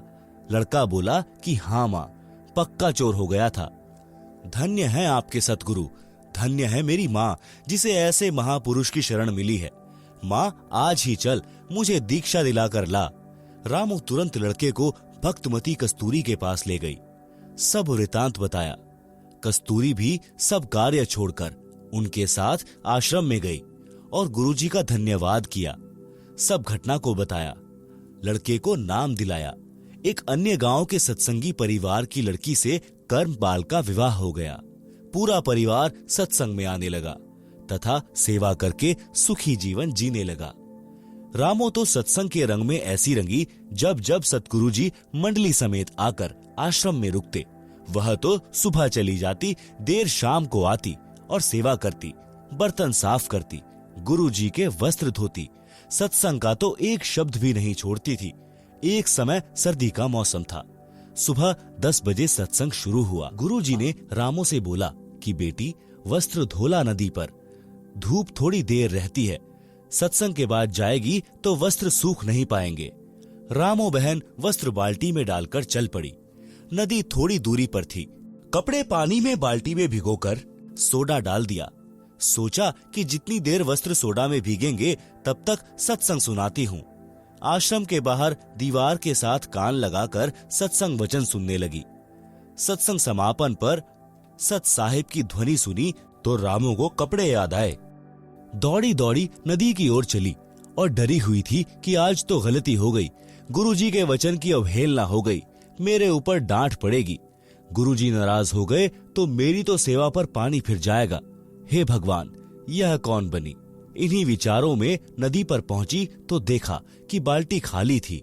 लड़का बोला कि हाँ माँ, पक्का चोर हो गया था। धन्य है आपके सतगुरु, धन्य है मेरी माँ जिसे ऐसे महापुरुष की शरण मिली है। माँ आज ही चल, मुझे दीक्षा दिलाकर ला। रामो तुरंत लड़के को भक्तमती कस्तूरी के पास ले गई। सब वृतांत बताया। कस्तूरी भी सब कार्य छोड़कर उनके साथ आश्रम में गई और गुरुजी का धन्यवाद किया। सब घटना को बताया। लड़के को नाम दिलाया। एक अन्य गांव के सत्संगी परिवार की लड़की से कर्मपाल का विवाह हो गया। पूरा परिवार सत्संग में आने लगा तथा सेवा करके सुखी जीवन जीने लगा। रामो तो सत्संग के रंग में ऐसी रंगी, जब जब सतगुरु जी मंडली समेत आकर आश्रम में रुकते, वह तो सुबह चली जाती, देर शाम को आती और सेवा करती, बर्तन साफ करती, गुरु जी के वस्त्र धोती। सत्संग का तो एक शब्द भी नहीं छोड़ती थी। एक समय सर्दी का मौसम था। सुबह 10 बजे सत्संग शुरू हुआ। गुरुजी ने रामो से बोला कि बेटी, वस्त्र धोला नदी पर, धूप थोड़ी देर रहती है, सत्संग के बाद जाएगी तो वस्त्र सूख नहीं पाएंगे। रामो बहन वस्त्र बाल्टी में डालकर चल पड़ी। नदी थोड़ी दूरी पर थी। कपड़े पानी में बाल्टी में भिगोकर सोडा डाल दिया। सोचा कि जितनी देर वस्त्र सोडा में भीगेंगे तब तक सत्संग सुनाती हूँ। आश्रम के बाहर दीवार के साथ कान लगाकर सत्संग वचन सुनने लगी। सत्संग समापन पर सत साहिब की ध्वनि सुनी तो रामो को कपड़े याद आए। दौड़ी दौड़ी नदी की ओर चली और डरी हुई थी कि आज तो गलती हो गई, गुरुजी के वचन की अवहेलना हो गई, मेरे ऊपर डांट पड़ेगी। गुरुजी नाराज हो गए तो मेरी तो सेवा पर पानी फिर जाएगा। हे भगवान, यह कौन बनी। इन्हीं विचारों में नदी पर पहुंची तो देखा कि बाल्टी खाली थी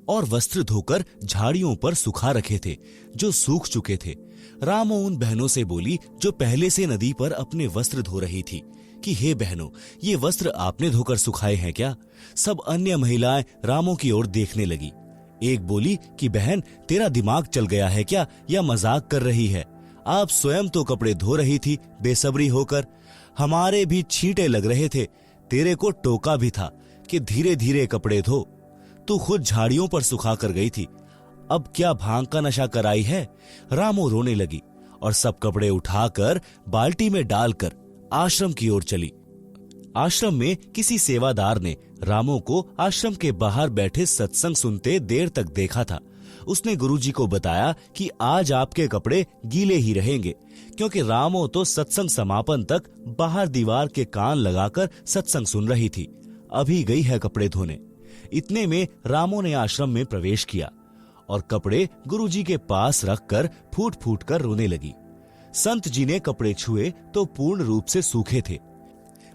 और वस्त्र धोकर झाड़ियों पर सुखा रखे थे जो सूख चुके थे। रामो उन बहनों से बोली जो पहले से नदी पर अपने वस्त्र धो रही थी कि हे बहनों, ये वस्त्र आपने धोकर सुखाए हैं क्या? सब अन्य महिलाएं रामो की ओर देखने लगी। एक बोली कि बहन, तेरा दिमाग चल गया है क्या या मजाक कर रही है? आप स्वयं तो कपड़े धो रही थी बेसब्री होकर। हमारे भी छींटे लग रहे थे, तेरे को टोका भी था कि धीरे धीरे कपड़े धो। तू खुद झाड़ियों पर सुखा कर गई थी, अब क्या भांग का नशा कराई है? रामो रोने लगी और सब कपड़े उठाकर बाल्टी में डालकर आश्रम की ओर चली। आश्रम में किसी सेवादार ने रामो को आश्रम के बाहर बैठे सत्संग सुनते देर तक देखा था। उसने गुरुजी को बताया कि आज आपके कपड़े गीले ही रहेंगे, क्योंकि रामो तो सत्संग समापन तक बाहर दीवार के कान लगाकर सत्संग सुन रही थी, अभी गई है कपड़े धोने। इतने में रामो ने आश्रम में प्रवेश किया और कपड़े गुरुजी के पास रखकर फूट फूट कर रोने लगी। संत जी ने कपड़े छुए तो पूर्ण रूप से सूखे थे।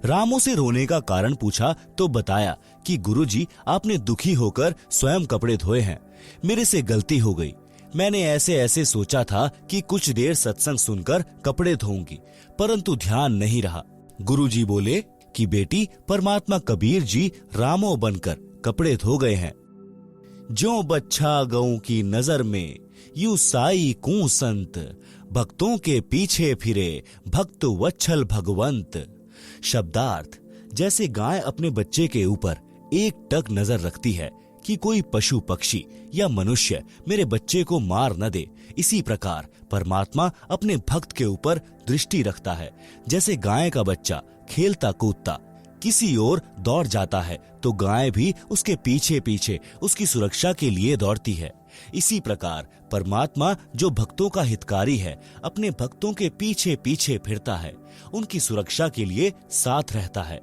रामो से रोने का कारण पूछा तो बताया कि गुरुजी, आपने दुखी होकर स्वयं कपड़े धोए हैं, मेरे से गलती हो गई। मैंने ऐसे ऐसे सोचा था कि कुछ देर सत्संग सुनकर कपड़े धोऊंगी, परंतु ध्यान नहीं रहा। गुरुजी बोले कि बेटी, परमात्मा कबीर जी रामो बनकर कपड़े धो गए हैं। जो बच्छा गऊ की नजर में यू साई कू संत, भक्तों के पीछे फिरे भक्त वत्सल भगवंत। शब्दार्थ, जैसे गाय अपने बच्चे के ऊपर एक टक नजर रखती है कि कोई पशु पक्षी या मनुष्य मेरे बच्चे को मार न दे, इसी प्रकार परमात्मा अपने भक्त के ऊपर दृष्टि रखता है। जैसे गाय का बच्चा खेलता कूदता किसी ओर दौड़ जाता है तो गाय भी उसके पीछे पीछे उसकी सुरक्षा के लिए दौड़ती है। इसी प्रकार परमात्मा जो भक्तों का हितकारी है, अपने भक्तों के पीछे पीछे फिरता है, उनकी सुरक्षा के लिए साथ रहता है।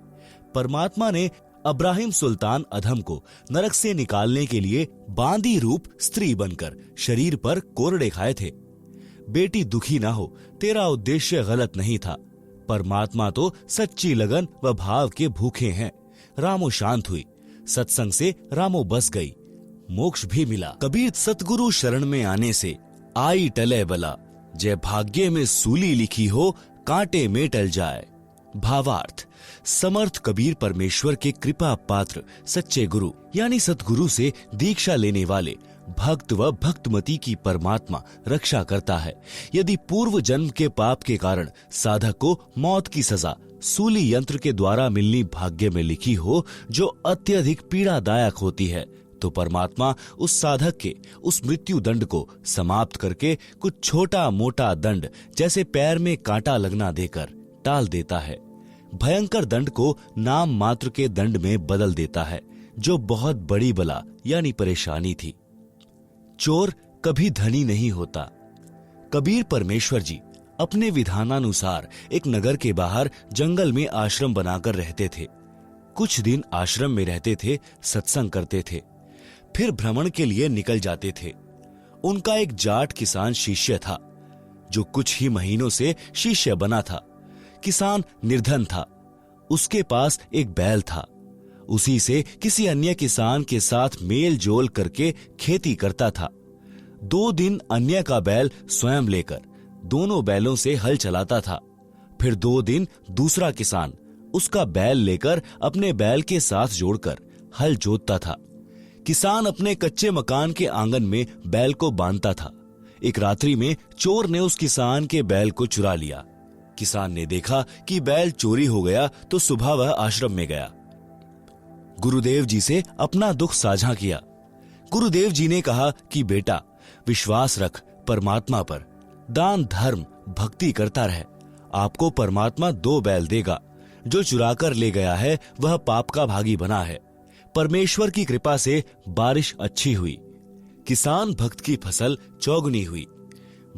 परमात्मा ने अब्राहिम सुल्तान अधम को नरक से निकालने के लिए बांदी रूप स्त्री बनकर शरीर पर कोरड़े खाए थे। बेटी, दुखी ना हो, तेरा उद्देश्य गलत नहीं था। परमात्मा तो सच्ची लगन व भाव के भूखे हैं। रामो शांत हुई। सत्संग से रामो बस गई, मोक्ष भी मिला। कबीर सतगुरु शरण में आने से आई टले बला, जय भाग्य में सूली लिखी हो कांटे में टल जाए। भावार्थ, समर्थ कबीर परमेश्वर के कृपा पात्र सच्चे गुरु यानी सतगुरु से दीक्षा लेने वाले भक्त व भक्तमती की परमात्मा रक्षा करता है। यदि पूर्व जन्म के पाप के कारण साधक को मौत की सजा सूली यंत्र के द्वारा मिलनी भाग्य में लिखी हो, जो अत्यधिक पीड़ादायक होती है, तो परमात्मा उस साधक के उस मृत्यु दंड को समाप्त करके कुछ छोटा मोटा दंड जैसे पैर में कांटा लगना देकर टाल देता है। भयंकर दंड को नाम मात्र के दंड में बदल देता है, जो बहुत बड़ी बला यानी परेशानी थी। चोर कभी धनी नहीं होता। कबीर परमेश्वर जी अपने विधानानुसार एक नगर के बाहर जंगल में आश्रम बनाकर रहते थे। कुछ दिन आश्रम में रहते थे, सत्संग करते थे, फिर भ्रमण के लिए निकल जाते थे। उनका एक जाट किसान शिष्य था, जो कुछ ही महीनों से शिष्य बना था। किसान निर्धन था। उसके पास एक बैल था। उसी से किसी अन्य किसान के साथ मेल जोल करके खेती करता था। 2 दिन अन्य का बैल स्वयं लेकर दोनों बैलों से हल चलाता था। फिर 2 दिन दूसरा किसान उसका बैल लेकर अपने बैल के साथ जोड़कर हल जोतता था। किसान अपने कच्चे मकान के आंगन में बैल को बांधता था। एक रात्रि में चोर ने उस किसान के बैल को चुरा लिया। किसान ने देखा कि बैल चोरी हो गया तो सुबह वह आश्रम में गया। गुरुदेव जी से अपना दुख साझा किया। गुरुदेव जी ने कहा कि बेटा, विश्वास रख परमात्मा पर, दान धर्म भक्ति करता रहे। आपको परमात्मा 2 बैल देगा। जो चुरा कर ले गया है वह पाप का भागी बना है। परमेश्वर की कृपा से बारिश अच्छी हुई। किसान भक्त की फसल चौगुनी हुई।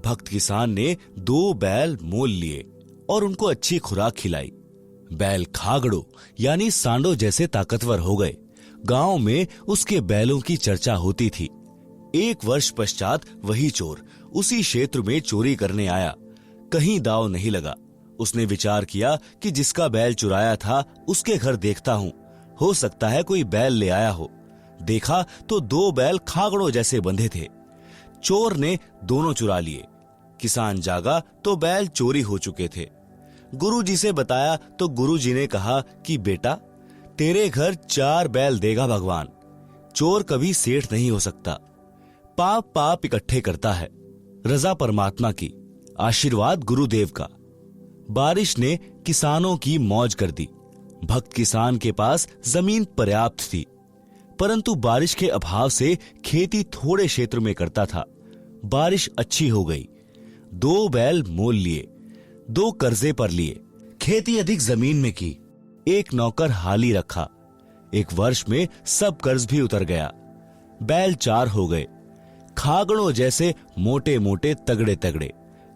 भक्त किसान ने 2 बैल मोल लिए और उनको अच्छी खुराक खिलाई। बैल खागड़ो यानी सांडो जैसे ताकतवर हो गए। गांव में उसके बैलों की चर्चा होती थी। 1 वर्ष पश्चात वही चोर उसी क्षेत्र में चोरी करने आया। कहीं दाव नहीं लगा। उसने विचार किया कि जिसका बैल चुराया था उसके घर देखता हूं, हो सकता है कोई बैल ले आया हो। देखा तो 2 बैल खागड़ों जैसे बंधे थे। चोर ने दोनों चुरा लिए। किसान जागा तो बैल चोरी हो चुके थे। गुरुजी से बताया तो गुरुजी ने कहा कि बेटा, तेरे घर 4 बैल देगा भगवान। चोर कभी सेठ नहीं हो सकता। पाप पाप इकट्ठे करता है। रजा परमात्मा की, आशीर्वाद गुरुदेव का। बारिश ने किसानों की मौज कर दी। भक्त किसान के पास जमीन पर्याप्त थी, परंतु बारिश के अभाव से खेती थोड़े क्षेत्र में करता था। बारिश अच्छी हो गई। 2 बैल मोल लिए, 2 कर्जे पर लिए, खेती अधिक जमीन में की, 1 नौकर हाली रखा। 1 वर्ष में सब कर्ज भी उतर गया। बैल 4 हो गए, खागड़ों जैसे मोटे मोटे तगड़े तगड़े।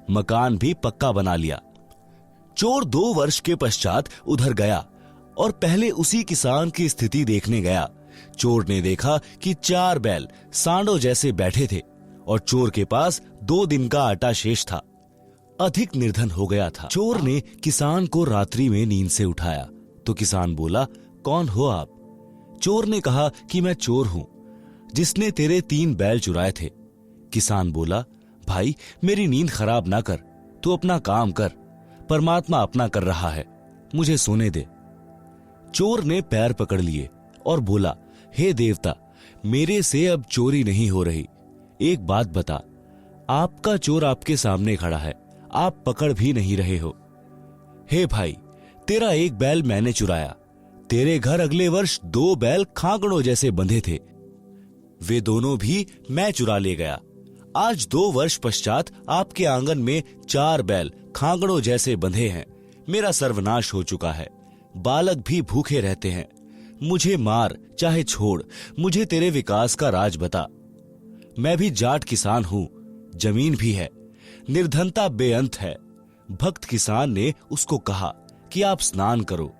मकान भी पक्का बना लिया। चोर 2 वर्ष के पश्चात उधर गया और पहले उसी किसान की स्थिति देखने गया। चोर ने देखा कि 4 बैल सांडों जैसे बैठे थे और चोर के पास 2 दिन का आटा शेष था। अधिक निर्धन हो गया था। चोर ने किसान को रात्रि में नींद से उठाया तो किसान बोला, कौन हो आप? चोर ने कहा कि मैं चोर हूं, जिसने तेरे 3 बैल चुराए थे। किसान बोला, भाई मेरी नींद खराब ना कर, तू अपना काम कर, परमात्मा अपना कर रहा है, मुझे सोने दे। चोर ने पैर पकड़ लिए और बोला, हे देवता, मेरे से अब चोरी नहीं हो रही। एक बात बता, आपका चोर आपके सामने खड़ा है, आप पकड़ भी नहीं रहे हो। हे भाई, तेरा 1 बैल मैंने चुराया। तेरे घर अगले वर्ष 2 बैल खागड़ों जैसे बंधे थे, वे दोनों भी मैं चुरा ले गया। आज 2 वर्ष पश्चात आपके आंगन में 4 बैल खागड़ों जैसे बंधे हैं। मेरा सर्वनाश हो चुका है। बालक भी भूखे रहते हैं। मुझे मार चाहे छोड़, मुझे तेरे विकास का राज बता। मैं भी जाट किसान हूं, जमीन भी है, निर्धनता बेअंत है। भक्त किसान ने उसको कहा कि आप स्नान करो,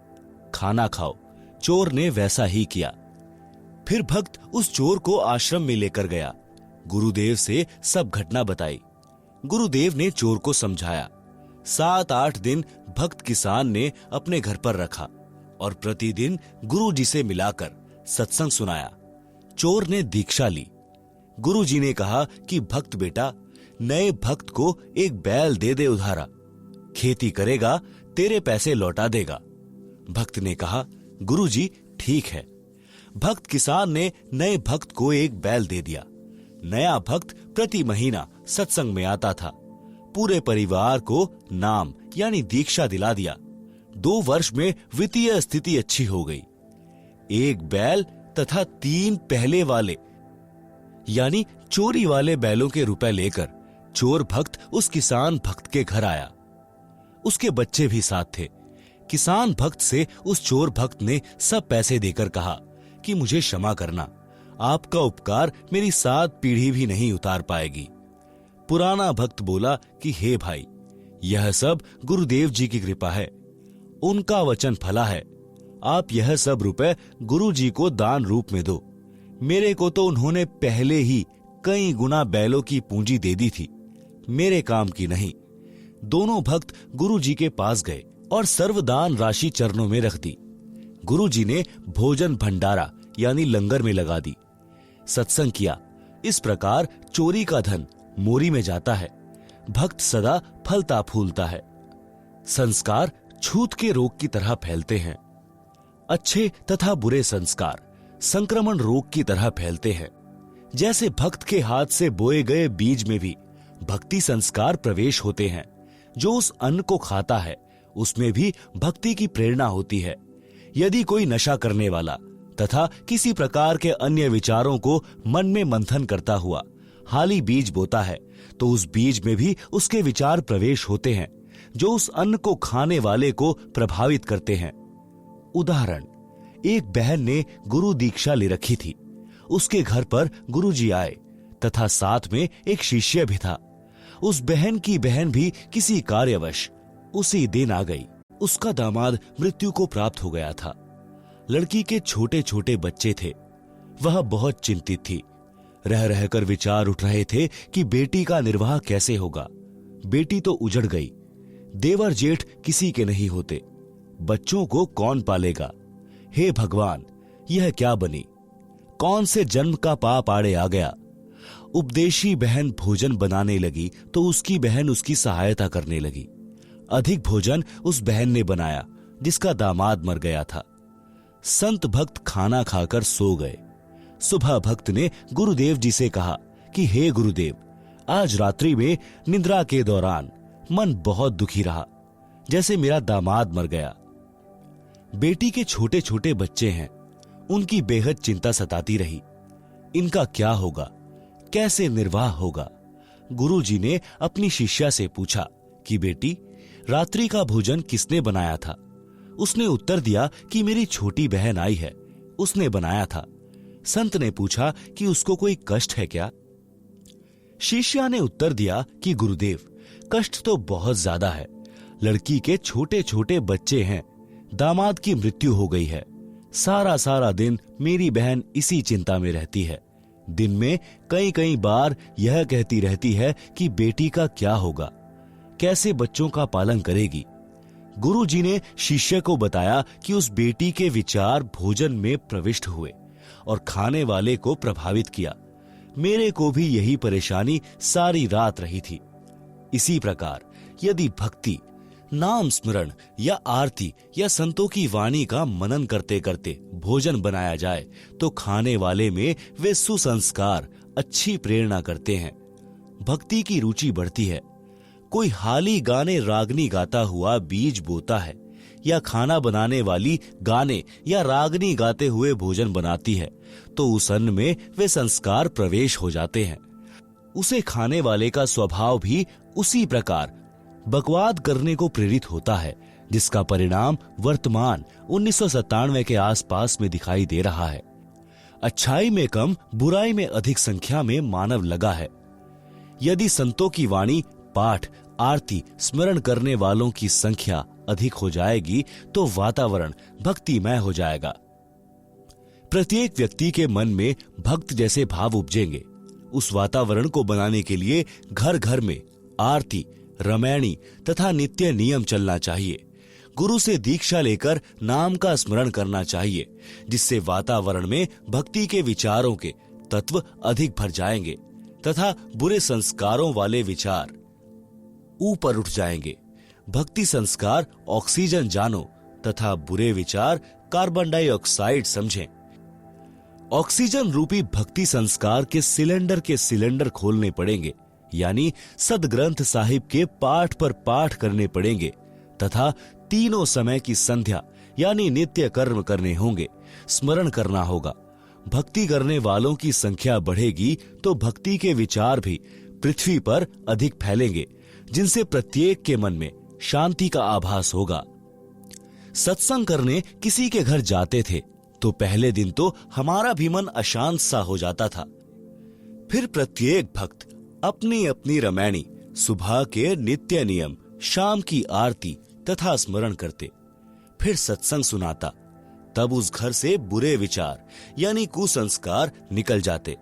खाना खाओ। चोर ने वैसा ही किया। फिर भक्त उस चोर को आश्रम में लेकर गया। गुरुदेव से सब घटना बताई। गुरुदेव ने चोर को समझाया। 7-8 दिन भक्त किसान ने अपने घर पर रखा और प्रतिदिन गुरुजी से मिलाकर सत्संग सुनाया। चोर ने दीक्षा ली। गुरुजी ने कहा कि भक्त बेटा, नए भक्त को 1 बैल दे दे उधारा, खेती करेगा तेरे पैसे लौटा देगा। भक्त ने कहा, गुरुजी ठीक है। भक्त किसान ने नए भक्त को 1 बैल दे दिया। नया भक्त प्रति महीना सत्संग में आता था। पूरे परिवार को नाम यानी दीक्षा दिला दिया। 2 वर्ष में वित्तीय स्थिति अच्छी हो गई। 1 बैल तथा 3 पहले वाले यानी चोरी वाले बैलों के रुपए लेकर चोर भक्त उस किसान भक्त के घर आया। उसके बच्चे भी साथ थे। किसान भक्त से उस चोर भक्त ने सब पैसे देकर कहा कि मुझे क्षमा करना, आपका उपकार मेरी 7 पीढ़ी भी नहीं उतार पाएगी। पुराना भक्त बोला कि हे भाई, यह सब गुरुदेव जी की कृपा है, उनका वचन फला है। आप यह सब रुपए गुरु जी को दान रूप में दो। मेरे को तो उन्होंने पहले ही कई गुना बैलों की पूंजी दे दी थी, मेरे काम की नहीं। दोनों भक्त गुरु जी के पास गए और सर्वदान राशि चरणों में रख दी। गुरु जी ने भोजन भंडारा यानी लंगर में लगा दी। सत्संग किया। इस प्रकार चोरी का धन मोरी में जाता है। भक्त सदा फलता फूलता है। संस्कार छूत के रोग की तरह फैलते हैं। अच्छे तथा बुरे संस्कार संक्रमण रोग की तरह फैलते हैं। जैसे भक्त के हाथ से बोए गए बीज में भी भक्ति संस्कार प्रवेश होते हैं। जो उस अन्न को खाता है उसमें भी भक्ति की प्रेरणा होती है। यदि कोई नशा करने वाला तथा किसी प्रकार के अन्य विचारों को मन में मंथन करता हुआ हाली बीज बोता है तो उस बीज में भी उसके विचार प्रवेश होते हैं जो उस अन्न को खाने वाले को प्रभावित करते हैं। उदाहरण, एक बहन ने गुरु दीक्षा ले रखी थी। उसके घर पर गुरुजी आए तथा साथ में एक शिष्य भी था। उस बहन की बहन भी किसी कार्यवश उसी दिन आ गई। उसका दामाद मृत्यु को प्राप्त हो गया था। लड़की के छोटे छोटे बच्चे थे। वह बहुत चिंतित थी। रह रहकर विचार उठ रहे थे कि बेटी का निर्वाह कैसे होगा। बेटी तो उजड़ गई। देवर जेठ किसी के नहीं होते। बच्चों को कौन पालेगा? हे भगवान, यह क्या बनी? कौन से जन्म का पाप आड़े आ गया? उपदेशी बहन भोजन बनाने लगी तो उसकी बहन उसकी सहायता करने लगी। अधिक भोजन उस बहन ने बनाया जिसका दामाद मर गया था। संत भक्त खाना खाकर सो गए। सुबह भक्त ने गुरुदेव जी से कहा कि हे गुरुदेव, आज रात्रि में निद्रा के दौरान मन बहुत दुखी रहा, जैसे मेरा दामाद मर गया। बेटी के छोटे छोटे बच्चे हैं, उनकी बेहद चिंता सताती रही। इनका क्या होगा, कैसे निर्वाह होगा? गुरुजी ने अपनी शिष्या से पूछा कि बेटी, रात्रि का भोजन किसने बनाया था? उसने उत्तर दिया कि मेरी छोटी बहन आई है, उसने बनाया था। संत ने पूछा कि उसको कोई कष्ट है क्या? शिष्या ने उत्तर दिया कि गुरुदेव, कष्ट तो बहुत ज्यादा है। लड़की के छोटे छोटे बच्चे हैं, दामाद की मृत्यु हो गई है। सारा सारा दिन मेरी बहन इसी चिंता में रहती है। दिन में कई कई बार यह कहती रहती है कि बेटी का क्या होगा, कैसे बच्चों का पालन करेगी। गुरुजी ने शिष्य को बताया कि उस बेटी के विचार भोजन में प्रविष्ट हुए और खाने वाले को प्रभावित किया। मेरे को भी यही परेशानी सारी रात रही थी। इसी प्रकार यदि भक्ति, नाम स्मरण या आरती या संतों की वाणी का मनन करते करते भोजन बनाया जाए तो खाने वाले में वे सुसंस्कार अच्छी प्रेरणा करते हैं। भक्ति की रुचि बढ़ती है। कोई हाली गाने रागनी गाता हुआ बीज बोता है या खाना बनाने वाली गाने या रागनी गाते हुए भोजन बनाती है तो उस अन्न में वे संस्कार प्रवेश हो जाते हैं। उसे खाने वाले का स्वभाव भी उसी प्रकार बकवाद करने को प्रेरित होता है, जिसका परिणाम वर्तमान 1997 के आसपास में दिखाई दे रहा है। अच्छाई में कम, बुराई में अधिक संख्या में मानव लगा है। यदि संतों की वाणी, पाठ, आरती, स्मरण करने वालों की संख्या अधिक हो जाएगी तो वातावरण भक्तिमय हो जाएगा। प्रत्येक व्यक्ति के मन में भक्त जैसे भाव उपजेंगे। उस वातावरण को बनाने के लिए घर घर में आरती, रामायणी तथा नित्य नियम चलना चाहिए। गुरु से दीक्षा लेकर नाम का स्मरण करना चाहिए, जिससे वातावरण में भक्ति के विचारों के तत्व अधिक भर जाएंगे तथा बुरे संस्कारों वाले विचार ऊपर उठ जाएंगे। भक्ति संस्कार ऑक्सीजन जानो तथा बुरे विचार कार्बन डाइऑक्साइड समझें। ऑक्सीजन रूपी भक्ति संस्कार के सिलेंडर खोलने पड़ेंगे, यानी सदग्रंथ साहिब के पाठ पर पाठ करने पड़ेंगे तथा तीनों समय की संध्या यानी नित्य कर्म करने होंगे, स्मरण करना होगा। भक्ति करने वालों की संख्या बढ़ेगी तो भक्ति के विचार भी पृथ्वी पर अधिक फैलेंगे, जिनसे प्रत्येक के मन में शांति का आभास होगा। सत्संग करने किसी के घर जाते थे तो पहले दिन तो हमारा भी मन अशांत सा हो जाता था। फिर प्रत्येक भक्त अपनी अपनी रामायणी, सुबह के नित्य नियम, शाम की आरती तथा स्मरण करते। फिर सत्संग सुनाता, तब उस घर से बुरे विचार यानी कुसंस्कार निकल जाते।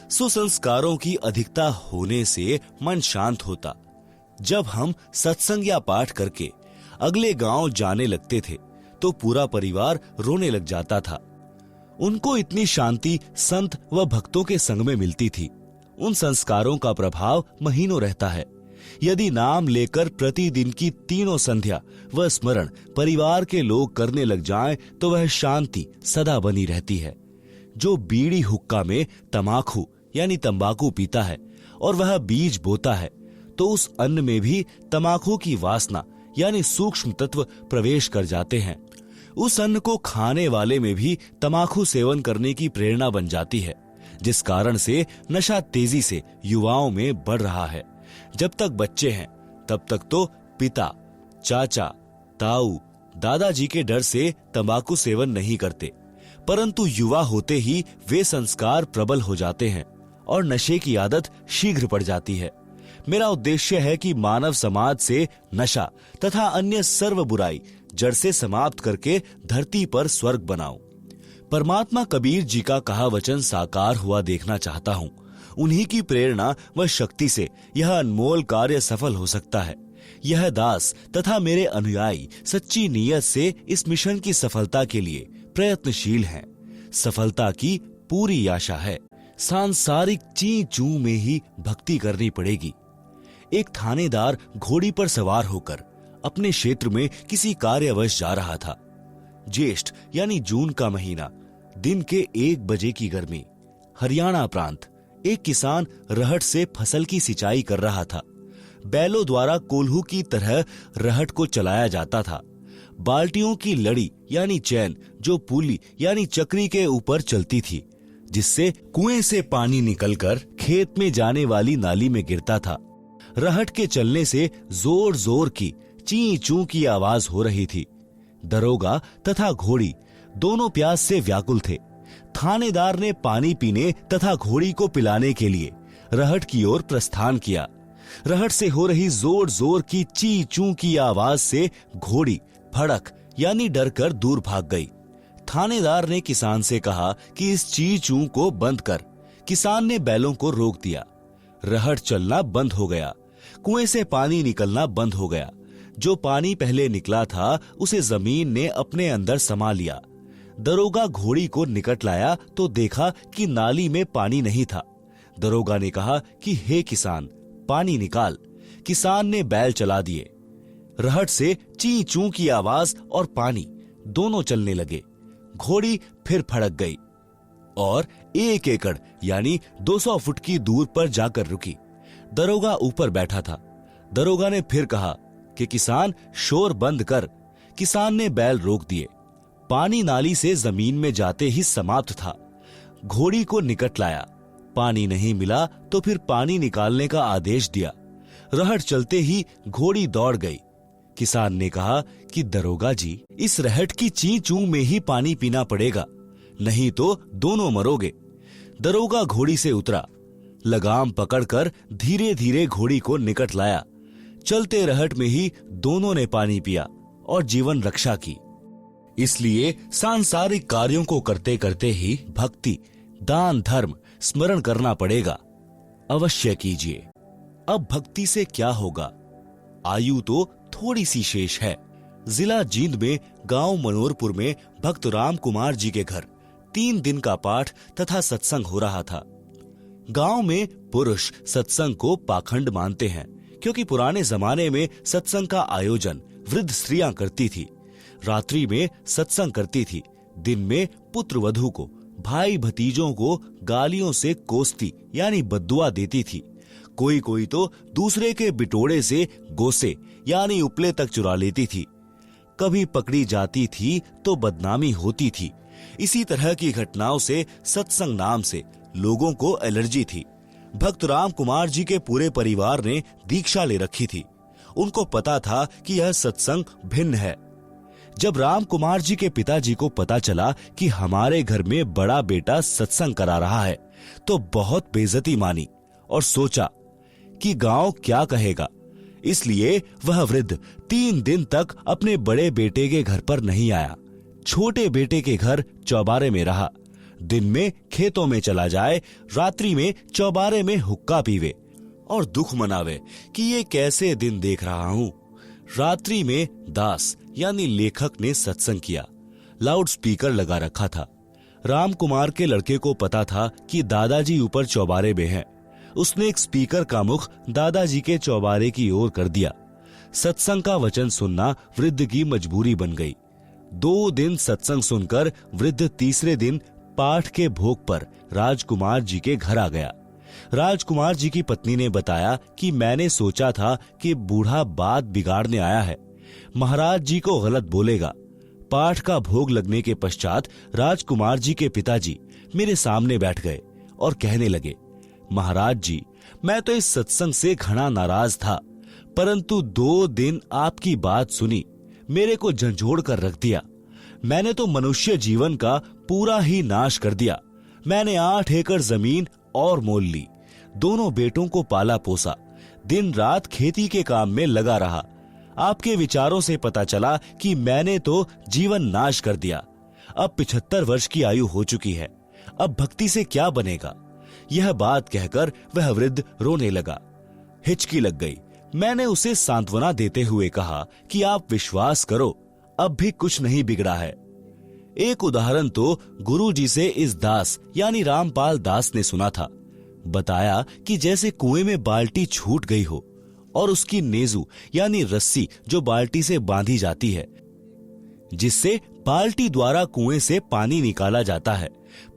सुसंस्कारों की अधिकता होने से मन शांत होता। जब हम सत्संग या पाठ करके अगले गांव जाने लगते थे तो पूरा परिवार रोने लग जाता था। उनको इतनी शांति संत व भक्तों के संग में मिलती थी। उन संस्कारों का प्रभाव महीनों रहता है। यदि नाम लेकर प्रतिदिन की तीनों संध्या व स्मरण परिवार के लोग करने लग जाएं तो वह शांति सदा बनी रहती है। जो बीड़ी हुक्का में तमाकू यानी तंबाकू पीता है और वह बीज बोता है तो उस अन्न में भी तमाकू की वासना यानी सूक्ष्म तत्व प्रवेश कर जाते हैं। उस अन्न को खाने वाले में भी तमाकू सेवन करने की प्रेरणा बन जाती है, जिस कारण से नशा तेजी से युवाओं में बढ़ रहा है। जब तक बच्चे हैं तब तक तो पिता, चाचा, ताऊ, दादाजी के डर से तंबाकू सेवन नहीं करते, परंतु युवा होते ही वे संस्कार प्रबल हो जाते हैं और नशे की आदत शीघ्र पड़ जाती है। मेरा उद्देश्य है कि मानव समाज से नशा तथा अन्य सर्व बुराई जड़ से समाप्त करके धरती पर स्वर्ग बनाऊं। परमात्मा कबीर जी का कहा वचन साकार हुआ देखना चाहता हूं। उन्हीं की प्रेरणा व शक्ति से यह अनमोल कार्य सफल हो सकता है। यह दास तथा मेरे अनुयायी सच्ची नीयत से इस मिशन की सफलता के लिए प्रयत्नशील हैं। सफलता की पूरी आशा है। सांसारिक ची चू में ही भक्ति करनी पड़ेगी। एक थानेदार घोड़ी पर सवार होकर अपने क्षेत्र में किसी कार्यवश जा रहा था। ज्येष्ठ यानी जून का महीना, दिन के 1 बजे की गर्मी। हरियाणा प्रांत। एक किसान रहट से फसल की सिंचाई कर रहा था। बैलों द्वारा कोल्हू की तरह रहट को चलाया जाता था। बाल्टियों की लड़ी यानी चैन जो पुली यानी चक्री के ऊपर चलती थी, जिससे कुएं से पानी निकलकर खेत में जाने वाली नाली में गिरता था। रहट के चलने से जोर जोर की ची चू की आवाज हो रही थी। दरोगा तथा घोड़ी दोनों प्यास से व्याकुल थे। थानेदार ने पानी पीने तथा घोड़ी को पिलाने के लिए रहट की ओर प्रस्थान किया। रहट से हो रही जोर जोर की ची चू की आवाज से घोड़ी भड़क यानी डर कर दूर भाग गई। थानेदार ने किसान से कहा कि इस ची चू को बंद कर। किसान ने बैलों को रोक दिया। रहट चलना बंद हो गया। कुएं से पानी निकलना बंद हो गया। जो पानी पहले निकला था उसे जमीन ने अपने अंदर समा लिया। दरोगा घोड़ी को निकट लाया तो देखा कि नाली में पानी नहीं था। दरोगा ने कहा कि हे किसान, पानी निकाल। किसान ने बैल चला दिए। रहट से ची चू की आवाज और पानी दोनों चलने लगे। घोड़ी फिर फड़क गई और 1 एकड़ यानी 200 फुट की दूर पर जाकर रुकी। दरोगा ऊपर बैठा था। दरोगा ने फिर कहा कि किसान, शोर बंद कर। किसान ने बैल रोक दिए। पानी नाली से जमीन में जाते ही समाप्त था। घोड़ी को निकट लाया। पानी नहीं मिला तो फिर पानी निकालने का आदेश दिया। रहट चलते ही घोड़ी दौड़ गई। किसान ने कहा कि दरोगा जी, इस रहट की ची चू में ही पानी पीना पड़ेगा, नहीं तो दोनों मरोगे। दरोगा घोड़ी से उतरा। लगाम पकड़कर धीरे धीरे घोड़ी को निकट लाया। चलते रहट में ही दोनों ने पानी पिया और जीवन रक्षा की। इसलिए सांसारिक कार्यों को करते करते ही भक्ति, दान, धर्म, स्मरण करना पड़ेगा। अवश्य कीजिए। अब भक्ति से क्या होगा? आयु तो थोड़ी सी शेष है। जिला जींद में गांव मनोरपुर में भक्त राम कुमार जी के घर 3 दिन का पाठ तथा सत्संग हो रहा था। गांव में पुरुष सत्संग को पाखंड मानते हैं, क्योंकि पुराने जमाने में सत्संग का आयोजन वृद्ध स्त्रियां करती थी। रात्रि में सत्संग करती थी, दिन में पुत्र वधू को भाई भतीजों को गालियों से कोसती यानी बद्दुआ देती थी। कोई कोई तो दूसरे के बिटोड़े से गोसे यानी उपले तक चुरा लेती थी। कभी पकड़ी जाती थी तो बदनामी होती थी। इसी तरह की घटनाओं से सत्संग नाम से लोगों को एलर्जी थी। भक्त राम कुमार जी के पूरे परिवार ने दीक्षा ले रखी थी। उनको पता था कि यह सत्संग भिन्न है। जब राम कुमार जी के पिताजी को पता चला कि हमारे घर में बड़ा बेटा सत्संग करा रहा है, तो बहुत बेइज्जती मानी और सोचा कि गांव क्या कहेगा। इसलिए वह वृद्ध 3 दिन तक अपने बड़े बेटे के घर पर नहीं आया। छोटे बेटे के घर चौबारे में रहा। दिन में खेतों में चला जाए, रात्रि में चौबारे में हुक्का पीवे और दुख मनावे कि ये कैसे दिन देख रहा हूं। रात्रि में दास यानी लेखक ने सत्संग किया। लाउड स्पीकर लगा रखा था। राम कुमार के लड़के को पता था कि दादाजी ऊपर चौबारे में हैं। उसने एक स्पीकर का मुख दादाजी के चौबारे की ओर कर दिया। सत्संग का वचन सुनना वृद्ध की मजबूरी बन गई। 2 दिन सत्संग सुनकर वृद्ध तीसरे दिन पाठ के भोग पर राजकुमार जी के घर आ गया। राजकुमार जी की पत्नी ने बताया कि मैंने सोचा था कि बूढ़ा बात बिगाड़ने आया है, महाराज जी को गलत बोलेगा। पाठ का भोग लगने के पश्चात राजकुमार जी के पिताजी मेरे सामने बैठ गए और कहने लगे, महाराज जी, मैं तो इस सत्संग से घना नाराज था, परंतु 2 दिन आपकी बात सुनी, मेरे को झंझोड़ कर रख दिया। मैंने तो मनुष्य जीवन का पूरा ही नाश कर दिया। मैंने 8 एकड़ जमीन और मोल ली। दोनों बेटों को पाला पोसा। दिन रात खेती के काम में लगा रहा। आपके विचारों से पता चला कि मैंने तो जीवन नाश कर दिया। अब 75 वर्ष की आयु हो चुकी है। अब भक्ति से क्या बनेगा। यह बात कहकर वह वृद्ध रोने लगा। हिचकी लग गई। मैंने उसे सांत्वना देते हुए कहा कि आप विश्वास करो, अब भी कुछ नहीं बिगड़ा है। एक उदाहरण तो गुरु जी से इस दास यानी रामपाल दास ने सुना था। बताया कि जैसे कुएं में बाल्टी छूट गई हो और उसकी नेजू यानी रस्सी जो बाल्टी से बांधी जाती है, जिससे बाल्टी द्वारा कुएं से पानी निकाला जाता है।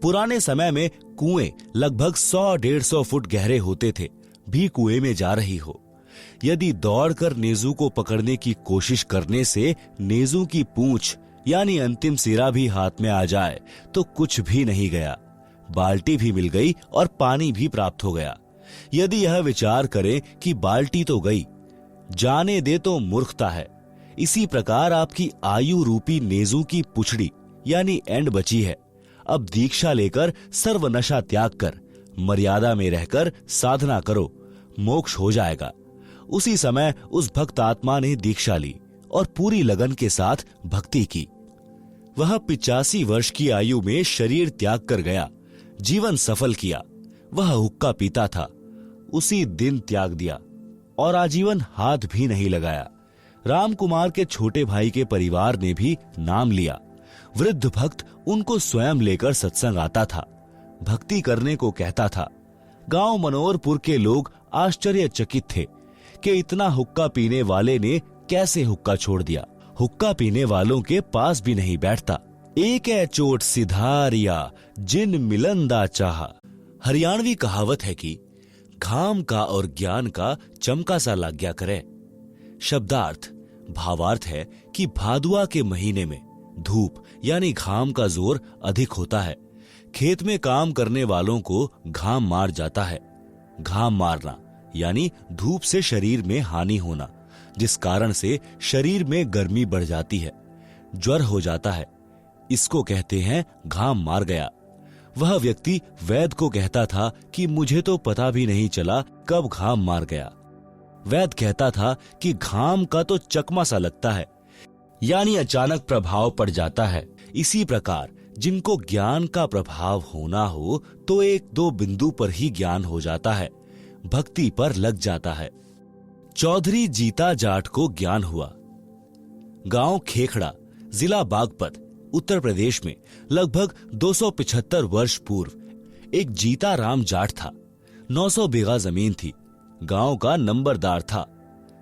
पुराने समय में कुएं लगभग 100-150 फुट गहरे होते थे, भी कुएं में जा रही हो। यदि दौड़कर नेजू को पकड़ने की कोशिश करने से नेजू की पूंछ यानी अंतिम सिरा भी हाथ में आ जाए तो कुछ भी नहीं गया। बाल्टी भी मिल गई और पानी भी प्राप्त हो गया। यदि यह विचार करें कि बाल्टी तो गई, जाने दे तो मूर्खता है। इसी प्रकार आपकी आयु रूपी नेजू की पुछड़ी यानी एंड बची है। अब दीक्षा लेकर सर्व नशा त्याग कर मर्यादा में रहकर साधना करो, मोक्ष हो जाएगा। उसी समय उस भक्त आत्मा ने दीक्षा ली और पूरी लगन के साथ भक्ति की। वह 85 वर्ष की आयु में शरीर त्याग कर गया। जीवन सफल किया। वह हुक्का पीता था, उसी दिन त्याग दिया और आजीवन हाथ भी नहीं लगाया। राम कुमार के छोटे भाई के परिवार ने भी नाम लिया। वृद्ध भक्त उनको स्वयं लेकर सत्संग आता था, भक्ति करने को कहता था। गांव मनोहरपुर के लोग आश्चर्यचकित थे कि इतना हुक्का पीने वाले ने कैसे हुक्का छोड़ दिया। हुक्का पीने वालों के पास भी नहीं बैठता। एक है चोट सिधारिया जिन मिलंदा चाहा। हरियाणवी कहावत है कि घाम का और ज्ञान का चमका सा लाग गया करे। शब्दार्थ भावार्थ है कि भादुआ के महीने में धूप यानी घाम का जोर अधिक होता है। खेत में काम करने वालों को घाम मार जाता है। घाम मारना यानी धूप से शरीर में हानि होना, जिस कारण से शरीर में गर्मी बढ़ जाती है, ज्वर हो जाता है। इसको कहते हैं घाम मार गया। वह व्यक्ति वैद्य को कहता था कि मुझे तो पता भी नहीं चला कब घाम मार गया। वैद्य कहता था कि घाम का तो चकमा सा लगता है, यानी अचानक प्रभाव पड़ जाता है। इसी प्रकार जिनको ज्ञान का प्रभाव होना हो तो 1-2 बिंदु पर ही ज्ञान हो जाता है, भक्ति पर लग जाता है। चौधरी जीता जाट को ज्ञान हुआ। गांव खेखड़ा, जिला बागपत, उत्तर प्रदेश में लगभग 275 वर्ष पूर्व एक जीता राम जाट था। 900 बीघा जमीन थी। गांव का नंबरदार था।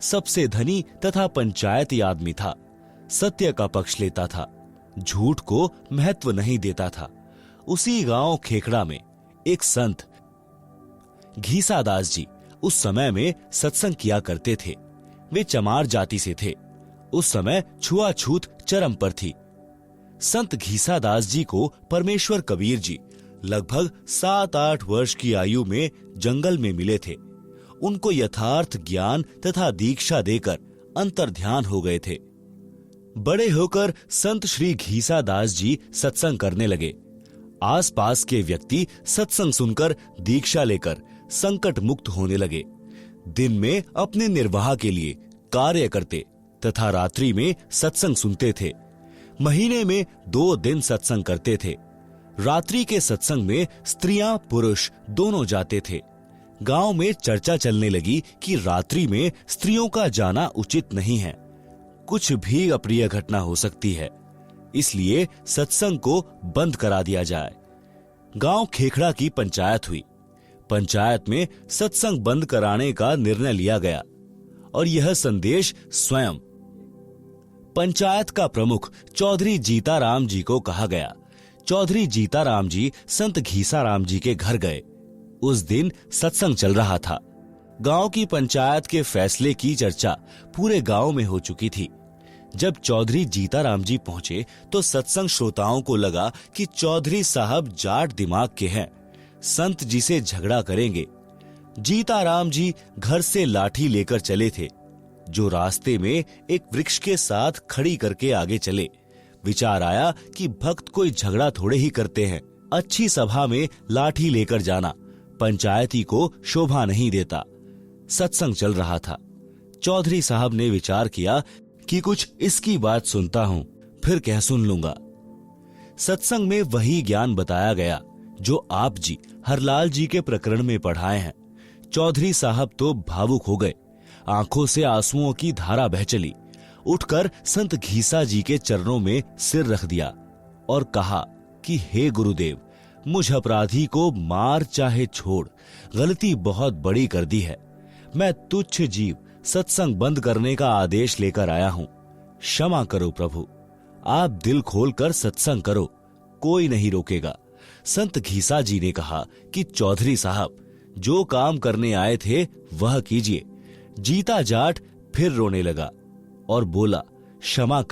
सबसे धनी तथा पंचायती आदमी था। सत्य का पक्ष लेता था, झूठ को महत्व नहीं देता था। उसी गांव खेखड़ा में एक संत घीसादास जी उस समय में सत्संग किया करते थे। वे चमार जाति से थे। उस समय छुआछूत चरम पर थी। संत घीसादास जी को परमेश्वर कबीर जी लगभग 7-8 वर्ष की आयु में जंगल में मिले थे। उनको यथार्थ ज्ञान तथा दीक्षा देकर अंतर्ध्यान हो गए थे। बड़े होकर संत श्री घीसादास जी सत्संग करने लगे। आसपास के व्यक्ति सत्संग सुनकर दीक्षा लेकर संकट मुक्त होने लगे। दिन में अपने निर्वाह के लिए कार्य करते तथा रात्रि में सत्संग सुनते थे। महीने में 2 दिन सत्संग करते थे। रात्रि के सत्संग में स्त्रियां पुरुष दोनों जाते थे। गांव में चर्चा चलने लगी कि रात्रि में स्त्रियों का जाना उचित नहीं है, कुछ भी अप्रिय घटना हो सकती है, इसलिए सत्संग को बंद करा दिया जाए। गांव खेखड़ा की पंचायत हुई। पंचायत में सत्संग बंद कराने का निर्णय लिया गया और यह संदेश स्वयं पंचायत का प्रमुख चौधरी जीताराम जी को कहा गया। चौधरी जीताराम जी संत घीसाराम जी के घर गए। उस दिन सत्संग चल रहा था। गांव की पंचायत के फैसले की चर्चा पूरे गांव में हो चुकी थी। जब चौधरी जीताराम जी पहुंचे तो सत्संग श्रोताओं को लगा कि चौधरी साहब जाट दिमाग के हैं, संत जी से झगड़ा करेंगे। जीताराम जी घर से लाठी लेकर चले थे, जो रास्ते में एक वृक्ष के साथ खड़ी करके आगे चले। विचार आया कि भक्त कोई झगड़ा थोड़े ही करते हैं, अच्छी सभा में लाठी लेकर जाना पंचायती को शोभा नहीं देता। सत्संग चल रहा था। चौधरी साहब ने विचार किया कि कुछ इसकी बात सुनता हूं, फिर कह सुन लूंगा। सत्संग में वही ज्ञान बताया गया जो आप जी हरलाल जी के प्रकरण में पढ़ाए हैं। चौधरी साहब तो भावुक हो गए। आंखों से आंसुओं की धारा बह चली। उठकर संत घीसा जी के चरणों में सिर रख दिया और कहा कि हे गुरुदेव, मुझ अपराधी को मार चाहे छोड़, गलती बहुत बड़ी कर दी है। मैं तुच्छ जीव सत्संग बंद करने का आदेश लेकर आया हूं। क्षमा करो प्रभु, आप दिल खोलकर सत्संग करो, कोई नहीं रोकेगा। संत घीसा जी ने कहा कि चौधरी साहब, जो काम करने आए थे वह कीजिए। जीता जाट फिर रोने लगा और बोला, क्षमा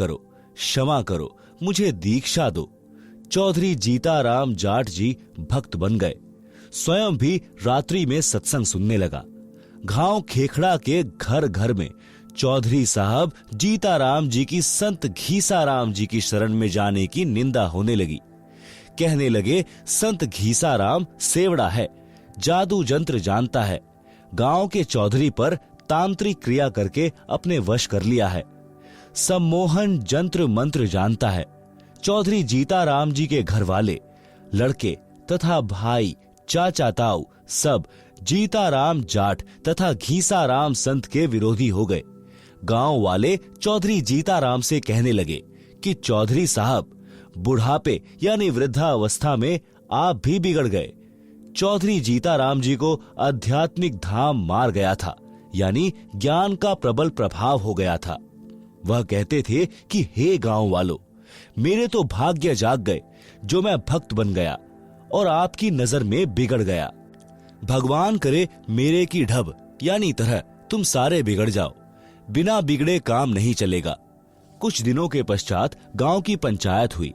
करो, मुझे दीक्षा दो। चौधरी जीताराम जाट जी भक्त बन गए। स्वयं भी रात्रि में सत्संग सुनने लगा। गांव खेखड़ा के घर घर में चौधरी साहब जीताराम जी की संत घीसाराम जी की शरण में जाने की निंदा होने लगी। कहने लगे, संत घीसाराम सेवड़ा है, जादू जंत्र जानता है, गांव के चौधरी पर तांत्रिक क्रिया करके अपने वश कर लिया है, सम्मोहन जंत्र मंत्र जानता है। चौधरी जीताराम जी के घर वाले, लड़के तथा भाई, चाचा ताऊ सब जीताराम जाट तथा घीसाराम संत के विरोधी हो गए। गांव वाले चौधरी जीताराम से कहने लगे कि चौधरी साहब, बुढ़ापे यानी वृद्धावस्था में आप भी बिगड़ गए। चौधरी जीताराम जी को आध्यात्मिक धाम मार गया था, यानी ज्ञान का प्रबल प्रभाव हो गया था। वह कहते थे कि हे गांव वालों, मेरे तो भाग्य जाग गए जो मैं भक्त बन गया और आपकी नजर में बिगड़ गया। भगवान करे मेरे की ढब यानी तरह तुम सारे बिगड़ जाओ, बिना बिगड़े काम नहीं चलेगा। कुछ दिनों के पश्चात गांव की पंचायत हुई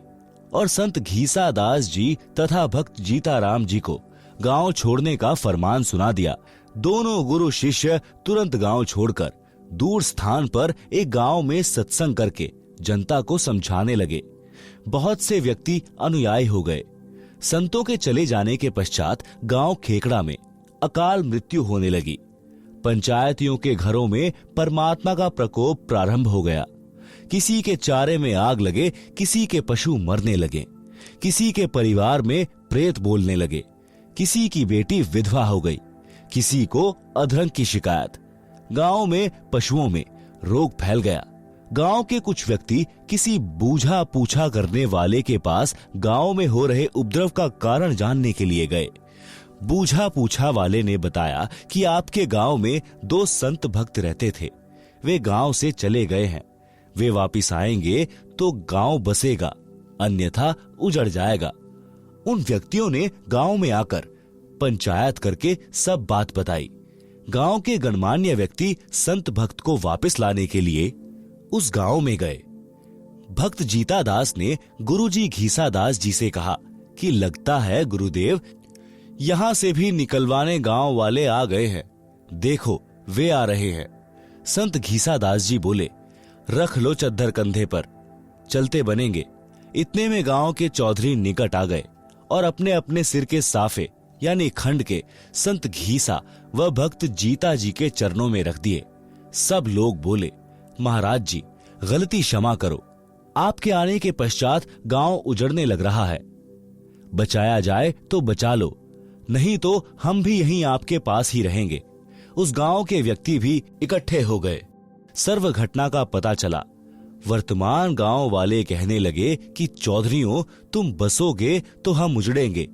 और संत घीसादास जी तथा भक्त जीताराम जी को गांव छोड़ने का फरमान सुना दिया। दोनों गुरु शिष्य तुरंत गांव छोड़कर दूर स्थान पर एक गांव में सत्संग करके जनता को समझाने लगे। बहुत से व्यक्ति अनुयायी हो गए। संतों के चले जाने के पश्चात गांव खेखड़ा में अकाल मृत्यु होने लगी। पंचायतियों के घरों में परमात्मा का प्रकोप प्रारंभ हो गया। किसी के चारे में आग लगे, किसी के पशु मरने लगे, किसी के परिवार में प्रेत बोलने लगे, किसी की बेटी विधवा हो गई, किसी को अधरंग की शिकायत। गांव में पशुओं में रोग फैल गया। गांव के कुछ व्यक्ति किसी बूझा पूछा करने वाले के पास गांव में हो रहे उपद्रव का कारण जानने के लिए गए। बूझा पूछा वाले ने बताया कि आपके गांव में 2 संत भक्त रहते थे, वे गांव से चले गए हैं। वे वापिस आएंगे तो गांव बसेगा, अन्यथा उजड़ जाएगा। उन व्यक्तियों ने गांव में आकर पंचायत करके सब बात बताई। गांव के गणमान्य व्यक्ति संत भक्त को वापस लाने के लिए उस गांव में गए। भक्त जीता दास ने गुरुजी घीसा दास जी से कहा कि लगता है गुरुदेव, यहां से भी निकलवाने गांव वाले आ गए हैं, देखो वे आ रहे हैं। संत घीसा दास जी बोले, रख लो चद्दर कंधे पर, चलते बनेंगे। इतने में गांव के चौधरी निकट आ गए और अपने अपने सिर के साफे यानी खंड के संत घीसा व भक्त जीता जी के चरणों में रख दिए। सब लोग बोले, महाराज जी गलती क्षमा करो, आपके आने के पश्चात गांव उजड़ने लग रहा है, बचाया जाए तो बचा लो, नहीं तो हम भी यहीं आपके पास ही रहेंगे। उस गांव के व्यक्ति भी इकट्ठे हो गए। सर्व घटना का पता चला। वर्तमान गांव वाले कहने लगे कि चौधरियों, तुम बसोगे तो हम उजड़ेंगे।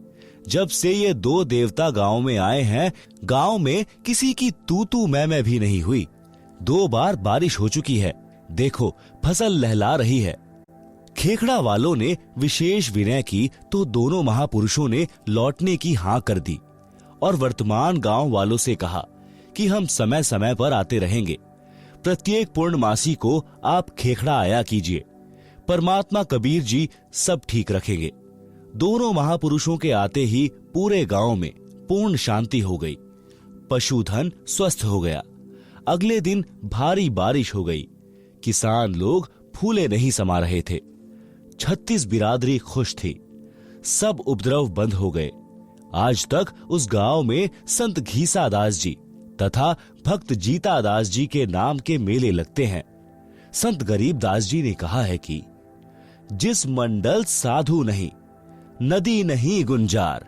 जब से ये दो देवता गांव में आए हैं, गांव में किसी की तू मैं भी नहीं हुई। 2 बार बारिश हो चुकी है, देखो फसल लहला रही है। खेखड़ा वालों ने विशेष विनय की तो दोनों महापुरुषों ने लौटने की हां कर दी और वर्तमान गांव वालों से कहा कि हम समय समय पर आते रहेंगे। प्रत्येक पूर्णमासी को आप खेखड़ा आया कीजिए, परमात्मा कबीर जी सब ठीक रखेंगे। दोनों महापुरुषों के आते ही पूरे गांव में पूर्ण शांति हो गई। पशुधन स्वस्थ हो गया। अगले दिन भारी बारिश हो गई। किसान लोग फूले नहीं समा रहे थे। 36 बिरादरी खुश थी। सब उपद्रव बंद हो गए। आज तक उस गांव में संत घीसा दास जी तथा भक्त जीता दास जी के नाम के मेले लगते हैं। संत गरीब दास जी ने कहा है कि जिस मंडल साधु नहीं, नदी नहीं गुंजार,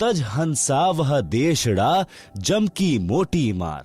तज हंसा वह देशड़ा, जम की मोटी मार।